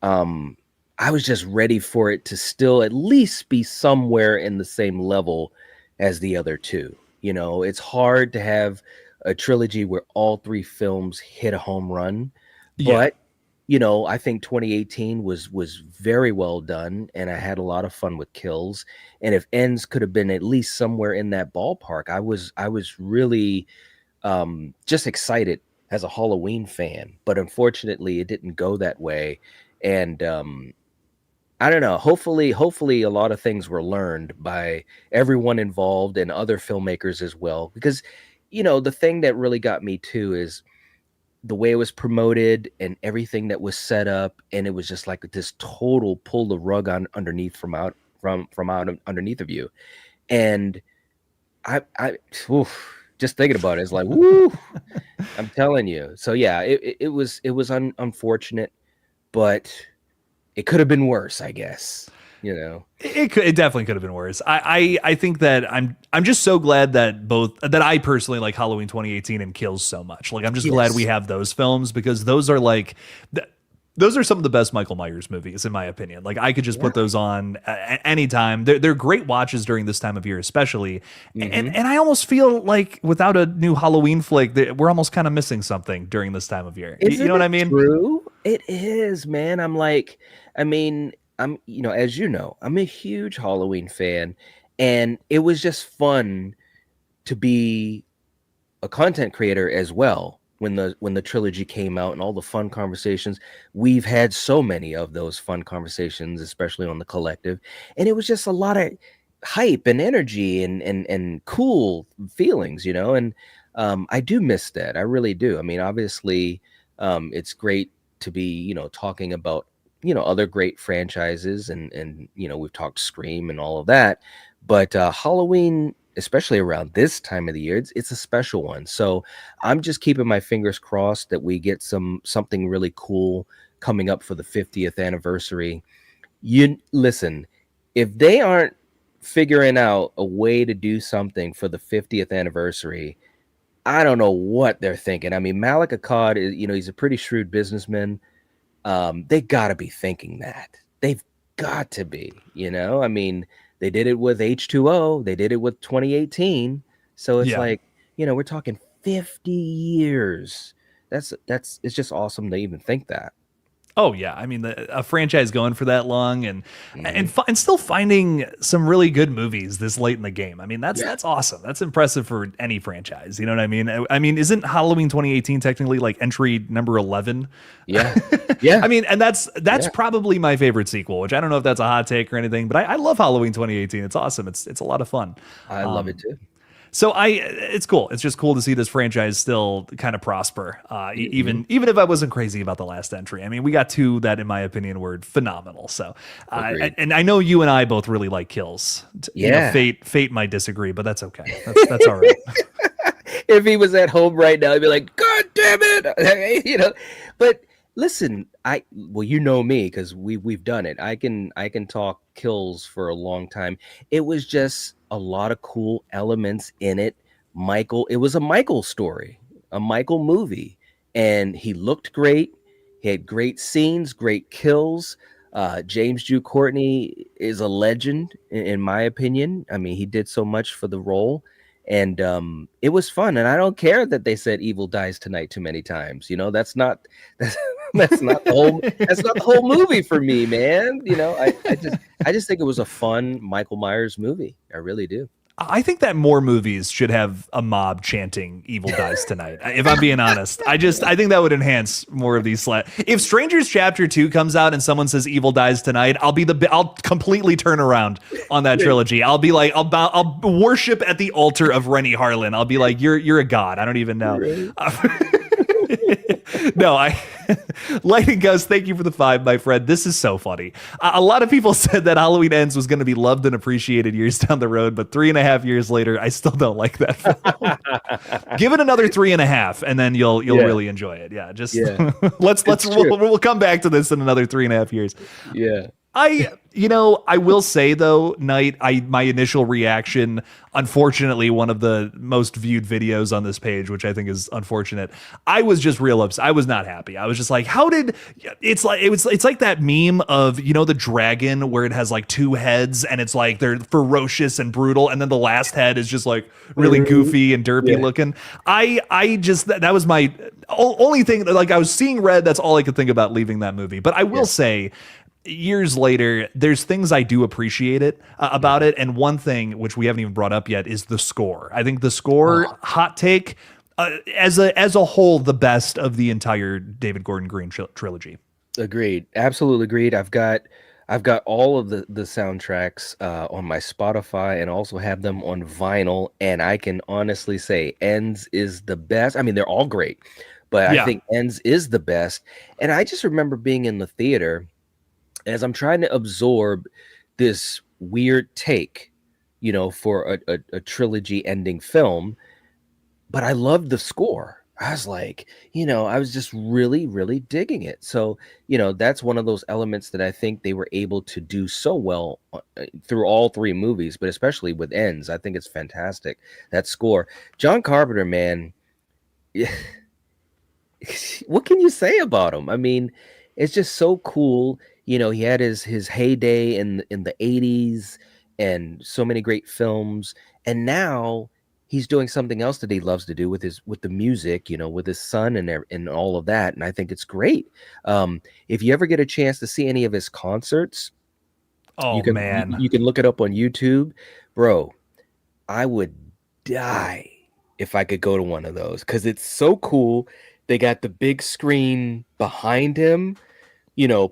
um I was just ready for it to still at least be somewhere in the same level as the other two. You know, it's hard to have a trilogy where all three films hit a home run, Yeah. but you know, I think 2018 was very well done, and I had a lot of fun with kills. And if ends could have been at least somewhere in that ballpark, I was really just excited as a Halloween fan. But unfortunately, it didn't go that way. And I don't know. Hopefully, a lot of things were learned by everyone involved and other filmmakers as well. Because, you know, the thing that really got me too is the way it was promoted and everything that was set up, and it was just like this total pull the rug on underneath from out underneath of you. And I oof, just thinking about it is like, woo, I'm telling you. So yeah, it was unfortunate, but it could have been worse, I guess. You know. It definitely could have been worse. I think that I'm just so glad that I personally like Halloween 2018 and Kills so much. Like I'm just glad we Yes. have those films because those are like those are some of the best Michael Myers movies in my opinion. Like I could just Yeah. put those on at any time. They're great watches during this time of year especially. Hmm. And I almost feel like without a new Halloween flick that we're almost kind of missing something during this time of year. You know Isn't what it I mean? true? It is, man. I'm like, I mean, as you know, I'm a huge Halloween fan, and it was just fun to be a content creator as well when the trilogy came out and all the fun conversations. We've had so many of those fun conversations, especially on the collective, and it was just a lot of hype and energy and cool feelings, you know. And I do miss that. I really do. I mean, obviously, it's great to be, you know, talking about, you know, other great franchises, and you know, we've talked Scream and all of that, but Halloween, especially around this time of the year, it's a special one. So I'm just keeping my fingers crossed that we get something really cool coming up for the 50th anniversary. You listen, if they aren't figuring out a way to do something for the 50th anniversary, I don't know what they're thinking. I mean, Malik Akkad is, you know, he's a pretty shrewd businessman. They got to be thinking that. They've got to be, you know. I mean, they did it with H2O, they did it with 2018. So it's Yeah. like, you know, we're talking 50 years. That's it's just awesome to even think that. Oh yeah, I mean a franchise going for that long Hmm. and still finding some really good movies this late in the game. I mean Yeah. that's awesome. That's impressive for any franchise. You know what I mean? I mean, isn't Halloween 2018 technically like entry number 11? Yeah. Yeah. I mean, and that's Yeah. probably my favorite sequel, which I don't know if that's a hot take or anything, but I love Halloween 2018. It's awesome. It's a lot of fun. I love it too. So it's cool. It's just cool to see this franchise still kind of prosper, Hmm. even if I wasn't crazy about the last entry. I mean, we got two that, in my opinion, were phenomenal. So, Agreed. and I know you and I both really like Kills. You know, Yeah. fate might disagree, but that's okay. That's all right. If he was at home right now, he'd be like, "God damn it!" You know. But listen, well, you know me because we've done it. I can talk kills for a long time. It was just a lot of cool elements in it. Michael, it was a Michael story, a Michael movie, and he looked great. He had great scenes, great kills. James Jude Courtney is a legend in my opinion. I mean, he did so much for the role, and it was fun. And I don't care that they said "Evil dies tonight" too many times. You know, that's that's not the whole movie for me, man. You know, I just think it was a fun Michael Myers movie. I really do. I think that more movies should have a mob chanting "Evil dies tonight." If I'm being honest, I think that would enhance more of these. If Strangers Chapter 2 comes out and someone says "Evil dies tonight," I'll completely turn around on that trilogy. I'll be like, I'll worship at the altar of Rennie Harlan. I'll be like, you're a god. I don't even know. Right. No, Lightning Ghost, thank you for the 5, my friend. This is so funny. A lot of people said that Halloween Ends was going to be loved and appreciated years down the road, but 3.5 years later, I still don't like that film. Give it another 3.5, and then you'll Yeah. really enjoy it. Yeah, just Yeah. let's It's true. we'll come back to this in another 3.5 years. Yeah. I will say though, Knight, my initial reaction, unfortunately, one of the most viewed videos on this page, which I think is unfortunate. I was just real upset. I was not happy. I was just like, how did it's like that meme of, the dragon where it has like two heads and it's like they're ferocious and brutal, and then the last head is just like really goofy and derpy looking. I just that was my only thing. Like, I was seeing red. That's all I could think about leaving that movie. But I will say, years later, there's things I do appreciate about it, and one thing which we haven't even brought up yet is the score. I think the score, hot take, as a whole, the best of the entire David Gordon Green trilogy. Agreed. Absolutely agreed. I've got all of the soundtracks on my Spotify, and also have them on vinyl, and I can honestly say Ends is the best. I mean, they're all great, but I think Ends is the best. And I just remember being in the theater as I'm trying to absorb this weird take, for a trilogy ending film. But I loved the score. I was like, I was just really, really digging it. So, that's one of those elements that I think they were able to do so well through all three movies, but especially with Ends. I think it's fantastic, that score. John Carpenter, man, what can you say about him? I mean, it's just so cool. He had his heyday in the 80s, and so many great films. And now he's doing something else that he loves to do with the music, with his son and all of that. And I think it's great. If you ever get a chance to see any of his concerts, oh man, you can look it up on YouTube, bro. I would die if I could go to one of those, because it's so cool. They got the big screen behind him,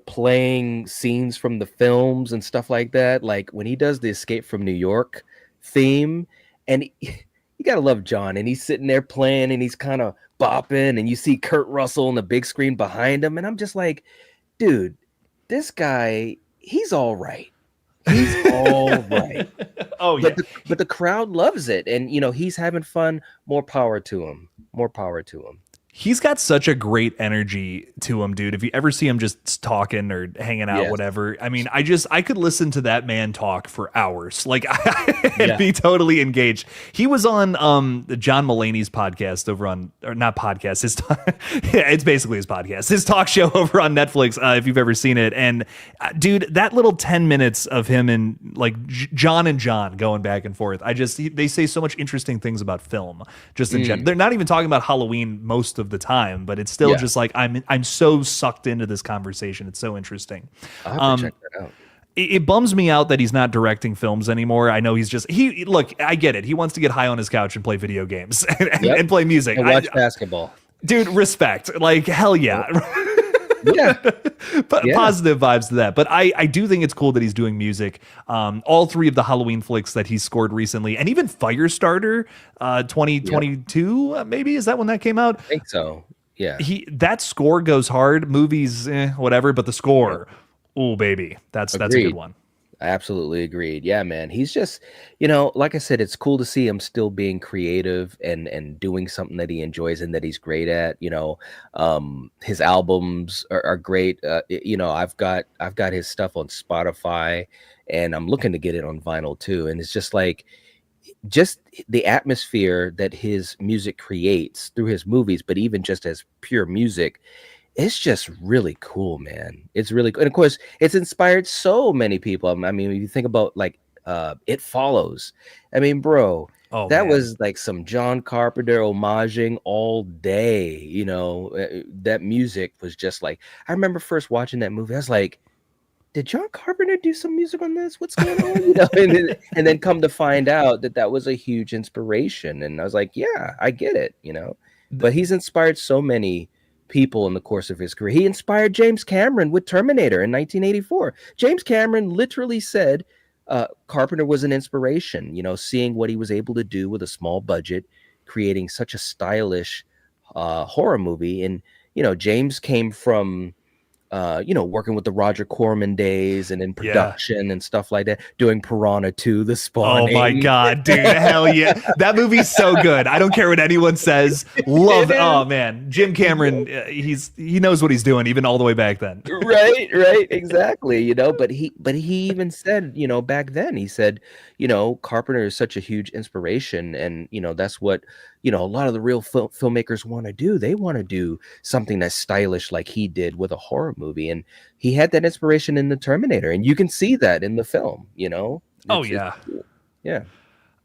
playing scenes from the films and stuff like that. Like when he does the Escape from New York theme, and you gotta love John, and he's sitting there playing, and he's kind of bopping, and you see Kurt Russell on the big screen behind him, and I'm just like, dude, this guy, he's all right. He's all right. Oh yeah. But the crowd loves it, and he's having fun. More power to him. More power to him. He's got such a great energy to him, dude. If you ever see him just talking or hanging out, whatever, I mean, I could listen to that man talk for hours. Like, I'd be totally engaged. He was on John Mulaney's podcast over on, or not podcast, it's basically his podcast, his talk show over on Netflix, if you've ever seen it. And dude, that little 10 minutes of him and like John and John going back and forth, they say so much interesting things about film, just in general. They're not even talking about Halloween most of the time, but it's still just like I'm so sucked into this conversation. It's so interesting. I'll have to check that out. It bums me out that he's not directing films anymore. I know look, I get it. He wants to get high on his couch and play video games and play music and watch basketball. Dude, respect. Like, hell yeah. But positive vibes to that. But I do think it's cool that he's doing music. All three of the Halloween flicks that he scored recently, and even Firestarter 2022, maybe, is that when that came out? I think so. Yeah. That score goes hard. Movies, whatever, but the score, oh baby, that's a good one. I absolutely agreed. Yeah, man. He's just, like I said, it's cool to see him still being creative and doing something that he enjoys and that he's great at. His albums are great. I've got his stuff on Spotify, and I'm looking to get it on vinyl too. And it's just like, just the atmosphere that his music creates through his movies, but even just as pure music, it's just really cool, man. It's really cool. And of course, it's inspired so many people. I mean, if you think about like It Follows. I mean, bro, that was like some John Carpenter homaging all day. That music was just like, I remember first watching that movie, I was like, did John Carpenter do some music on this? What's going on? And then come to find out that was a huge inspiration. And I was like, yeah, I get it, But he's inspired so many people in the course of his career. He inspired James Cameron with Terminator in 1984. James Cameron literally said Carpenter was an inspiration, seeing what he was able to do with a small budget, creating such a stylish horror movie. And, James came from working with the Roger Corman days and in Yeah. production and stuff like that, doing Piranha 2, The Oh my Spawning. God, dude. Hell yeah. That movie's so good. I don't care what anyone says. It Love. is. Oh man. Jim Cameron, he knows what he's doing even all the way back then. Right, exactly. But he even said, back then, he said, Carpenter is such a huge inspiration, and that's what a lot of the real filmmakers want to do. They want to do something that's stylish like he did with a horror movie, and he had that inspiration in the Terminator, and you can see that in the film. Oh It's yeah. cool. Yeah.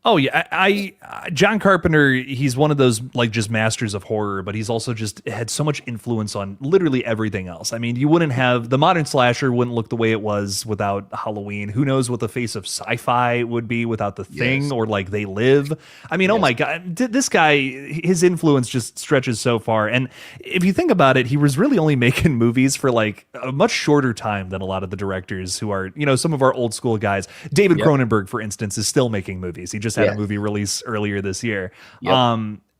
Oh yeah, John Carpenter, he's one of those like just masters of horror, but he's also just had so much influence on literally everything else. I mean, you wouldn't have the modern slasher wouldn't look the way it was without Halloween. Who knows what the face of sci-fi would be without The Thing Yes. or like They Live. I mean, oh Yes. my God, this guy, his influence just stretches so far. And if you think about it, he was really only making movies for like a much shorter time than a lot of the directors who are, some of our old school guys. David Yep. Cronenberg, for instance, is still making movies. He just had a Yes. movie release earlier this year. Yep.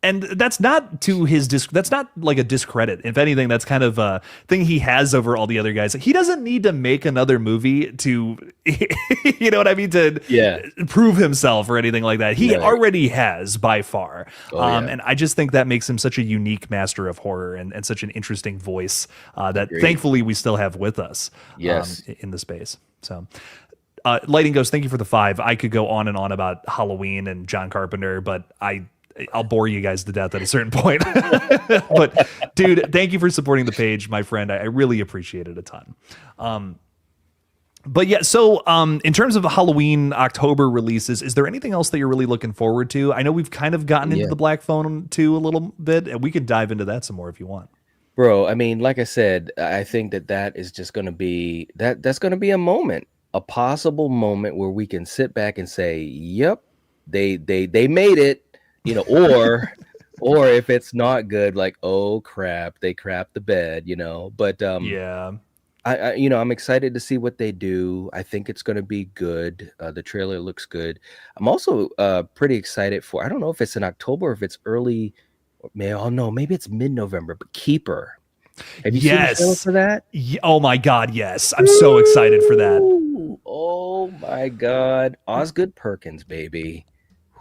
And that's not to his that's not like a discredit. If anything, that's kind of a thing he has over all the other guys. He doesn't need to make another movie to, you know what I mean, to Yeah. prove himself or anything like that. He Right. already has by far. Oh, yeah. And I just think that makes him such a unique master of horror and such an interesting voice that Agreed. thankfully we still have with us Yes. in the space. So Lighting Ghost, thank you for the 5. I could go on and on about Halloween and John Carpenter, but I'll bore you guys to death at a certain point. But dude, thank you for supporting the page, my friend. I really appreciate it a ton. But yeah, so in terms of Halloween October releases, is there anything else that you're really looking forward to? I know we've kind of gotten into Yeah. the Black Phone too a little bit, and we could dive into that some more if you want. Bro, I mean, like I said, I think that is just going to be that's going to be a moment, a possible moment where we can sit back and say, "Yep, they made it," or if it's not good, like, "Oh crap, they crapped the bed." But Yeah. I'm excited to see what they do. I think it's going to be good. The trailer looks good. I'm also pretty excited for. I don't know if it's in October, or if it's early. Oh no, maybe it's mid-November. But Keeper. Have you seen the trailer Yes. for that? Oh my God, yes. I'm so excited for that. Ooh, oh my God, Osgood Perkins, baby.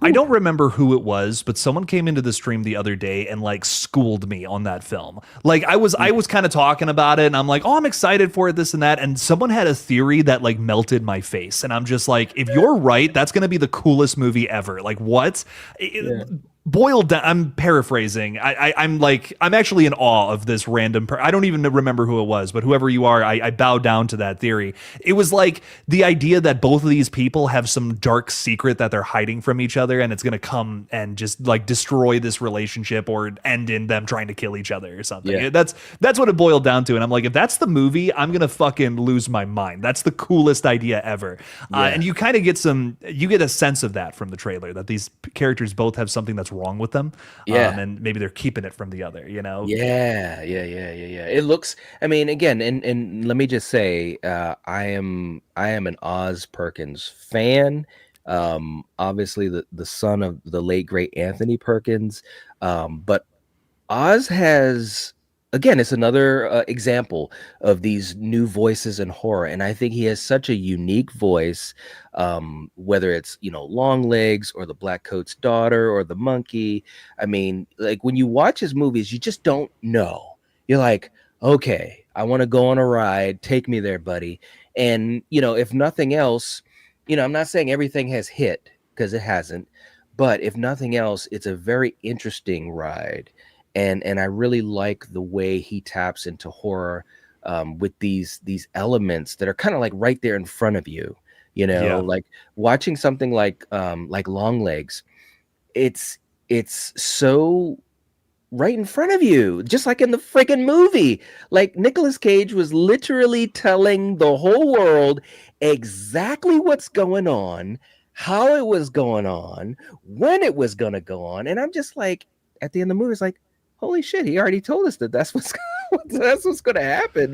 I Whew. don't remember who it was, but someone came into the stream the other day and like schooled me on that film. Like I was kind of talking about it and I'm like, "Oh, I'm excited for it, this and that." And someone had a theory that like melted my face. And I'm just like, "If you're right, that's going to be the coolest movie ever." Like what? Yeah. Boiled down, I'm paraphrasing. I'm actually in awe of this random. I don't even remember who it was, but whoever you are, I bow down to that theory. It was like the idea that both of these people have some dark secret that they're hiding from each other, and it's gonna come and just like destroy this relationship or end in them trying to kill each other or something. Yeah. That's what it boiled down to. And I'm like, if that's the movie, I'm gonna fucking lose my mind. That's the coolest idea ever. Yeah. And you kind of get a sense of that from the trailer that these characters both have something that's wrong with them. Yeah. And maybe they're keeping it from the other, Yeah. It looks. I mean, again, and let me just say, I am an Oz Perkins fan. Obviously the son of the late great Anthony Perkins. But Oz has, again, it's another example of these new voices in horror, and I think he has such a unique voice. Whether it's Longlegs or the Black Coat's daughter or the monkey. I mean, like when you watch his movies, you just don't know. You're like, okay, I want to go on a ride. Take me there, buddy. And if nothing else, I'm not saying everything has hit because it hasn't, but if nothing else, it's a very interesting ride. And I really like the way he taps into horror with these elements that are kind of like right there in front of you. Yeah. Like watching something like Longlegs, it's so right in front of you, just like in the freaking movie. Like Nicolas Cage was literally telling the whole world exactly what's going on, how it was going on, when it was going to go on. And I'm just like, at the end of the movie, it's like, holy shit, he already told us that's what's going to happen.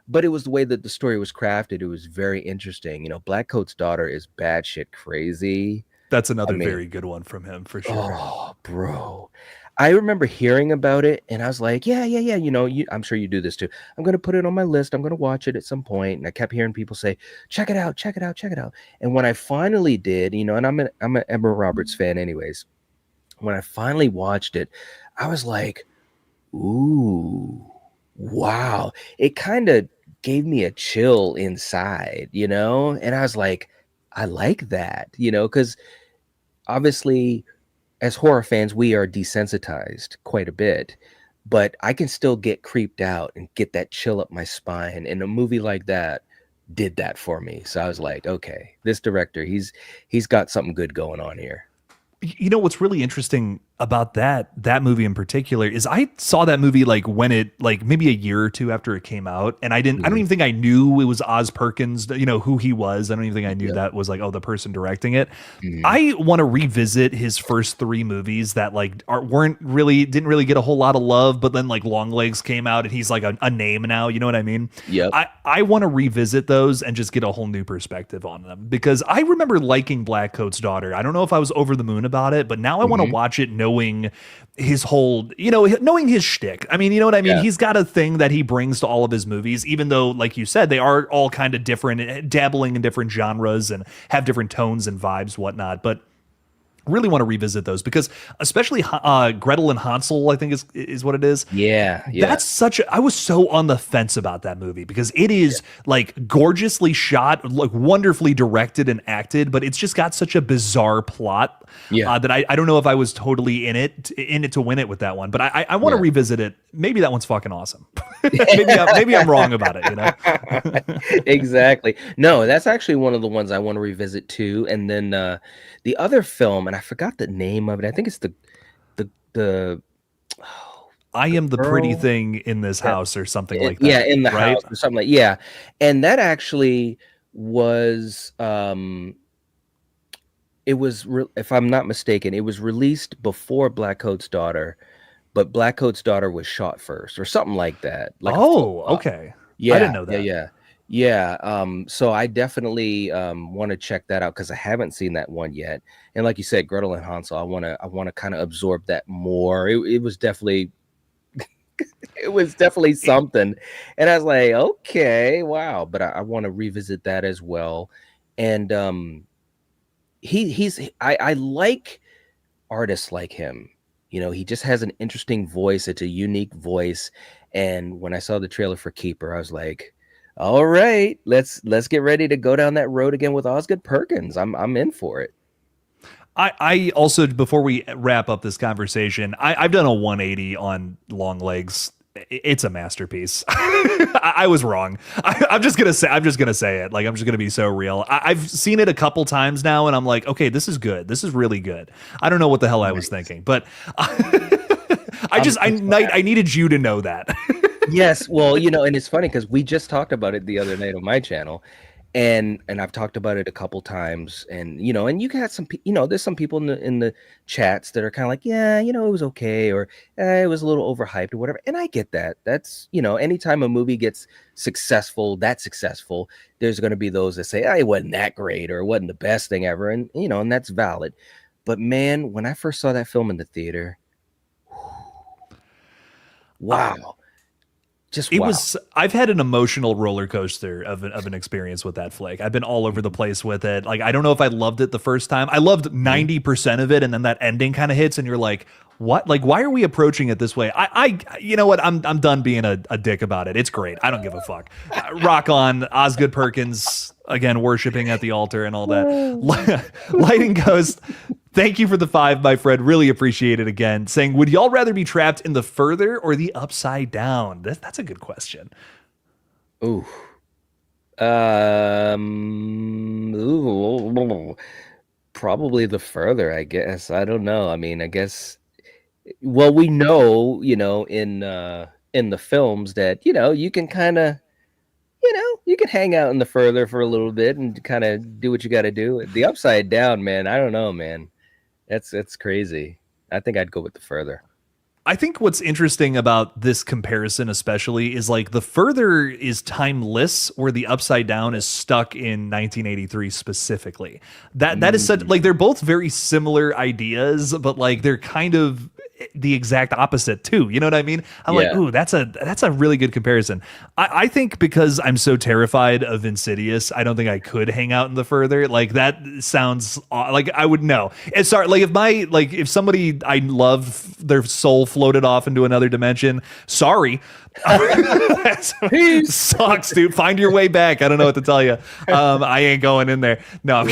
But it was the way that the story was crafted. It was very interesting. Black Coat's daughter is batshit crazy. That's another I mean, very good one from him for sure. oh, bro. I remember hearing about it and I was like, yeah, yeah, yeah. I'm sure you do this too. I'm going to put it on my list. I'm going to watch it at some point. And I kept hearing people say, check it out, check it out, check it out. And when I finally did, and I'm an Emma Roberts fan anyways. When I finally watched it, I was like, ooh, wow. It kind of gave me a chill inside, and I was like, I like that, because obviously as horror fans, we are desensitized quite a bit, but I can still get creeped out and get that chill up my spine. And a movie like that did that for me. So I was like, okay, this director, he's got something good going on here. You know what's really interesting about that movie in particular is I saw that movie like when it like maybe a year or two after it came out, and I don't Mhm. even think I knew it was Oz Perkins, who he was. I don't even think I knew Yep. that was like, oh, the person directing it. Mhm. I want to revisit his first three movies that like didn't really get a whole lot of love, but then like Longlegs came out and he's like a name now, you know what I mean? Yep. I want to revisit those and just get a whole new perspective on them, because I remember liking Blackcoat's Daughter. I don't know if I was over the moon about it, but now I want to Mhm. watch it knowing his whole, knowing his shtick. I mean, you know what I mean? Yeah. He's got a thing that he brings to all of his movies, even though, like you said, they are all kind of different, dabbling in different genres and have different tones and vibes, whatnot. But really want to revisit those, because especially Gretel and Hansel, I think is what it is. Yeah. Yeah. That's I was so on the fence about that movie, because it is like gorgeously shot, like wonderfully directed and acted, but it's just got such a bizarre plot Yeah. that I don't know if I was totally in it to win it with that one. But I want to Yeah. revisit it. Maybe that one's fucking awesome. maybe I'm wrong about it, Exactly. No, that's actually one of the ones I want to revisit too. And then the other film, and I forgot the name of it. I think it's the oh, I the am the pretty girl thing in this that house, or something like yeah, that, in the right? house or something like, yeah. And that actually was if I'm not mistaken, it was released before Blackcoat's Daughter, but Blackcoat's Daughter was shot first or something like that, like a flip Oh, flop. okay. I didn't Yeah, know yeah, that. yeah. Yeah, so I definitely, wanna check that out because I haven't seen that one yet, and like you said, Gretel and Hansel, I wanna kinda absorb that more. It was definitely it was definitely something, and I was like, "Okay, wow," but I wanna revisit that as well, and, I like artists like him. He just has an interesting voice. It's a unique voice. And when I saw the trailer for Keeper, I was like, all right, let's get ready to go down that road again with Osgood Perkins. I'm in for it. I also, before we wrap up this conversation, I've done a 180 on Long Legs. It's a masterpiece. I was wrong. I'm just gonna say it. Like, I'm just gonna be so real. I've seen it a couple times now, and I'm like, okay, this is good. This is really good. I don't know what the hell I was Nice. thinking, but I'm glad. I needed you to know that. Yes, well, and it's funny because we just talked about it the other night on my channel, and I've talked about it a couple times, and you got there's some people in the chats that are kind of like, yeah, it was okay, or it was a little overhyped or whatever, and I get that. That's anytime a movie gets successful, there's going to be those that say, it wasn't that great or it wasn't the best thing ever, and that's valid. But man, when I first saw that film in the theater, wow, just It wow. was. I've had an emotional roller coaster of an experience with that flick. I've been all over the Mhm, place with it. Like, I don't know if I loved it the first time. I loved mhm. 90% of it, and then that ending kind of hits, and you're like, "What? Like, why are we approaching it this way?" You know what? I'm done being a dick about it. It's great. I don't give a fuck. Rock on, Osgood Perkins again, worshiping at the altar and all that. Lighting Ghost. Thank you for the 5, my friend. Really appreciate it again. Saying, would y'all rather be trapped in the further or the upside down? That's a good question. Ooh. Ooh, probably the further, I guess. I don't know. I mean, I guess, well, we know, in the films that, you can kind of, you can hang out in the further for a little bit and kind of do what you got to do. The upside down, man, I don't know, man. That's crazy. I think I'd go with the further. I think what's interesting about this comparison, especially, is like the further is timeless, where the upside down is stuck in 1983 specifically. That is such, Mm, like, they're both very similar ideas, but like they're kind of the exact opposite too. You know what I mean? I'm like, Yeah. ooh, that's a really good comparison. I think because I'm so terrified of Insidious, I don't think I could hang out in the further. Like that sounds like I would know. And sorry, like if somebody I love, their soul floated off into another dimension. Sorry. Sucks, dude. Find your way back. I don't know what to tell you. I ain't going in there. No,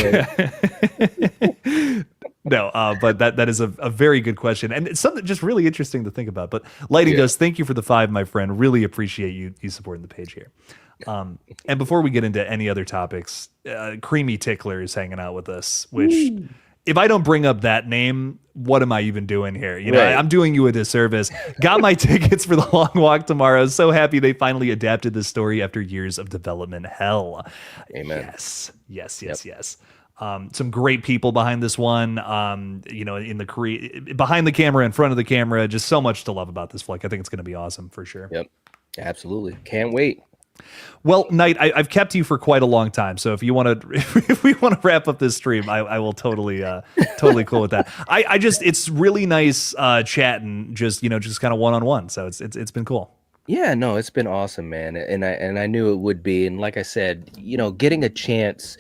no. But that is a very good question, and it's something just really interesting to think about. But Lighting Dose, thank you for the 5, my friend. Really appreciate you supporting the page here. And before we get into any other topics, Creamy Tickler is hanging out with us, which. If I don't bring up that name, what am I even doing here? You know, I'm doing you a disservice. Got my tickets for the long walk tomorrow. So happy they finally adapted this story after years of development hell. Amen. Yes. Some great people behind this one. You know, behind the camera, in front of the camera, just so much to love about this flick. I think it's going to be awesome for sure. Yep. Absolutely. Can't wait. Well, Knight, I've kept you for quite a long time, so if we want to wrap up this stream, I will totally cool with that. It's really nice chatting, just kind of one-on-one. So it's been cool. Yeah, no, it's been awesome, man, and I knew it would be, and like I said, getting a chance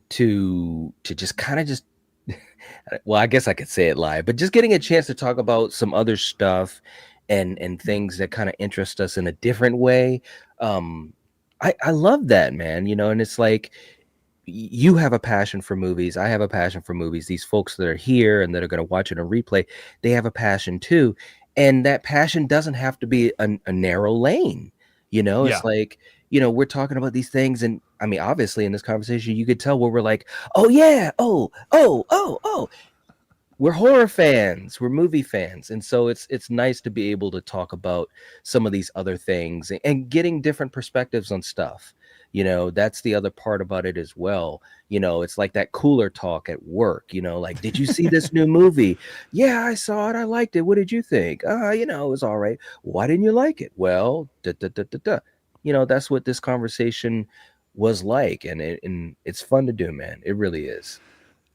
to just kind of just, well, I guess I could say it live, but just getting a chance to talk about some other stuff and things that kind of interest us in a different way. I love that, man, and it's like you have a passion for movies. I have a passion for movies. These folks that are here and that are going to watch it on replay, they have a passion too. And that passion doesn't have to be a narrow lane. It's like, we're talking about these things. And I mean, obviously in this conversation, you could tell where we're like, oh yeah. Oh. We're horror fans, we're movie fans, and so it's nice to be able to talk about some of these other things and getting different perspectives on stuff. That's the other part about it as well. It's like that cooler talk at work. Like, did you see this new movie? Yeah, I saw it. I liked it. What did you think? It was all right. Why didn't you like it? Well, that's what this conversation was like, and it's fun to do, man. It really is.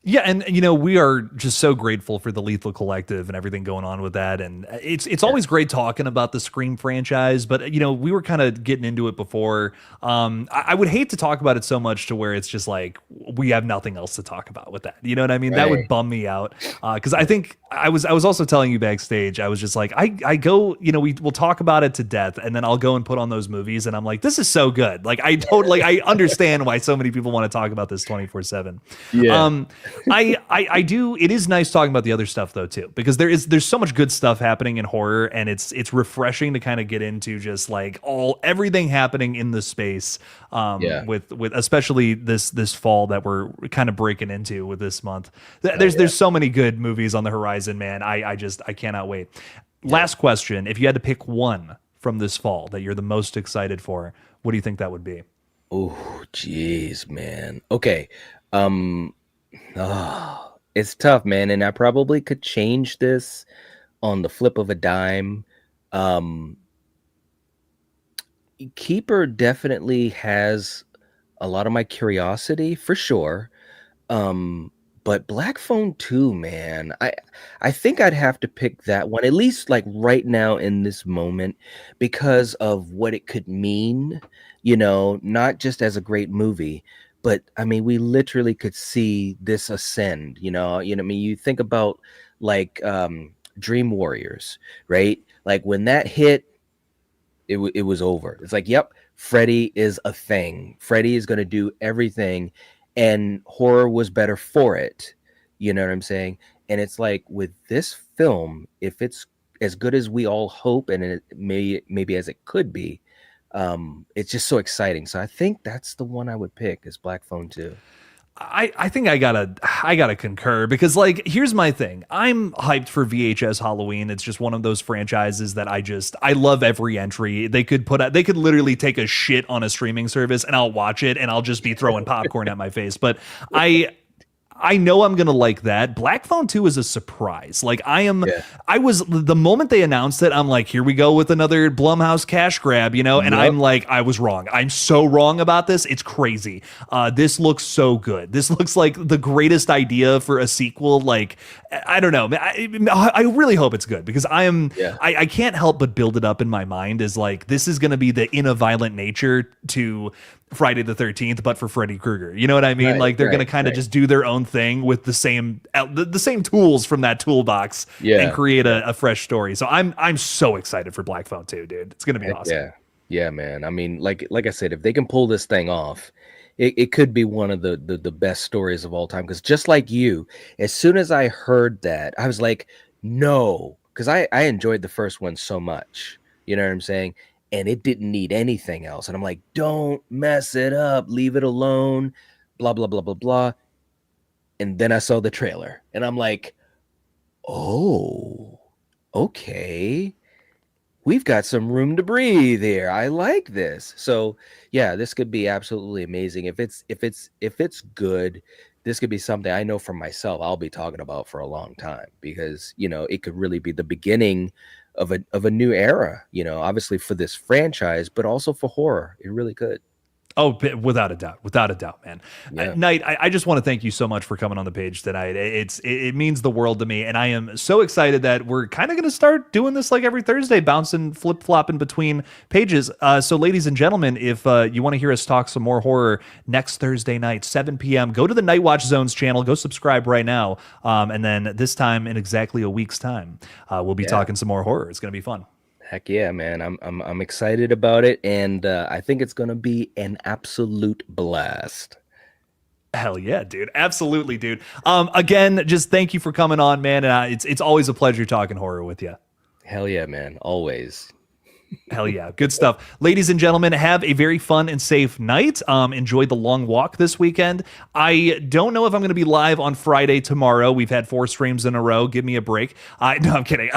Yeah, and we are just so grateful for the Lethal Collective and everything going on with that, and it's always great talking about the Scream franchise. But we were kind of getting into it before. I would hate to talk about it so much to where it's just like we have nothing else to talk about with that. You know what I mean? That would bum me out because I think I was also telling you backstage. I was just like I go we'll talk about it to death, and then I'll go and put on those movies, and I'm like, this is so good. Like I understand why so many people want to talk about this 24/7. Yeah. I do. It is nice talking about the other stuff though too, because there's so much good stuff happening in horror, and it's refreshing to kind of get into just like everything happening in the space. With especially this fall that we're kind of breaking into with this month. There's so many good movies on the horizon, man. I cannot wait. Last question: if you had to pick one from this fall that you're the most excited for, what do you think that would be? Oh, geez, man. Okay. It's tough, man, and I probably could change this on the flip of a dime. Keeper definitely has a lot of my curiosity for sure. But Black Phone 2, man, I think I'd have to pick that one, at least like right now in this moment, because of what it could mean, not just as a great movie, but I mean, we literally could see this ascend, I mean, you think about like Dream Warriors, right? Like when that hit, it was over. It's like, yep, Freddy is a thing. Freddy is going to do everything, and horror was better for it. You know what I'm saying? And it's like with this film, if it's as good as we all hope, and it maybe as it could be, it's just so exciting. So I think that's the one I would pick, is Black Phone 2. I think I gotta concur, because like, here's my thing. I'm hyped for VHS Halloween. It's just one of those franchises that I love every entry. They could literally take a shit on a streaming service and I'll watch it and I'll just be throwing popcorn at my face. But I know I'm gonna like that. Black Phone 2 is a surprise. Like Yeah. I was the moment they announced it, I'm like, here we go with another Blumhouse cash grab, you know. And Yep. I'm like, I was wrong. I'm so wrong about this. It's crazy. This looks so good. This looks like the greatest idea for a sequel. Like I don't know. I really hope it's good because Yeah. I can't help but build it up in my mind as like this is gonna be the in a violent nature to Friday the 13th, but for Freddy Krueger. You know what I mean? Right, Like they're going to right, kind of right. just do their own thing with the same tools from that toolbox and Yeah. create a fresh story. So I'm so excited for Black Phone 2, dude. It's going to be Heck awesome. yeah. Yeah, man. I mean, like I said, if they can pull this thing off, it could be one of the best stories of all time. Because just like you, as soon as I heard that, I was like, no, because I enjoyed the first one so much. You know what I'm saying? And it didn't need anything else. And I'm like, don't mess it up, leave it alone, blah blah blah blah blah. And then I saw the trailer, and I'm like, oh, okay, we've got some room to breathe here. I like this. So yeah, this could be absolutely amazing. If it's good, this could be something I know for myself I'll be talking about for a long time because it could really be the beginning of a new era, obviously for this franchise, but also for horror. It really could. Oh, without a doubt, man. Yeah. Knight, I just want to thank you so much for coming on the page tonight. It means the world to me, and I am so excited that we're kind of going to start doing this like every Thursday, bouncing, flip flopping between pages. So, ladies and gentlemen, if you want to hear us talk some more horror next Thursday night, 7 p.m., go to the Night Watch Zones channel, go subscribe right now, and then this time in exactly a week's time, we'll be talking some more horror. It's going to be fun. Heck yeah, man. I'm excited about it, and I think it's gonna be an absolute blast. Hell yeah, dude. Absolutely, dude. Again, just thank you for coming on, man. And it's always a pleasure talking horror with you. Hell yeah, man. Always. Hell yeah. Good stuff. Ladies and gentlemen, have a very fun and safe night. Enjoy the long walk this weekend. I don't know if I'm going to be live on Friday tomorrow. We've had 4 streams in a row. Give me a break. No, I'm kidding.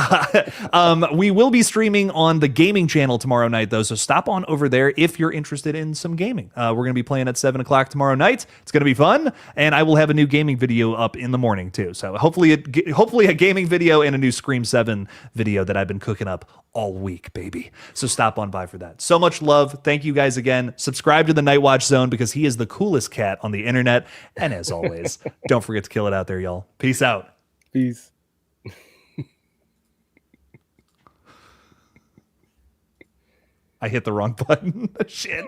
We will be streaming on the gaming channel tomorrow night, though. So stop on over there if you're interested in some gaming. We're going to be playing at 7 o'clock tomorrow night. It's going to be fun. And I will have a new gaming video up in the morning, too. So hopefully a gaming video and a new Scream 7 video that I've been cooking up all week, baby. So stop on by for that. So much love. Thank you guys again. Subscribe to the Night Watch Zone because he is the coolest cat on the internet. And as always, don't forget to kill it out there, y'all. Peace out. Peace. I hit the wrong button. Shit.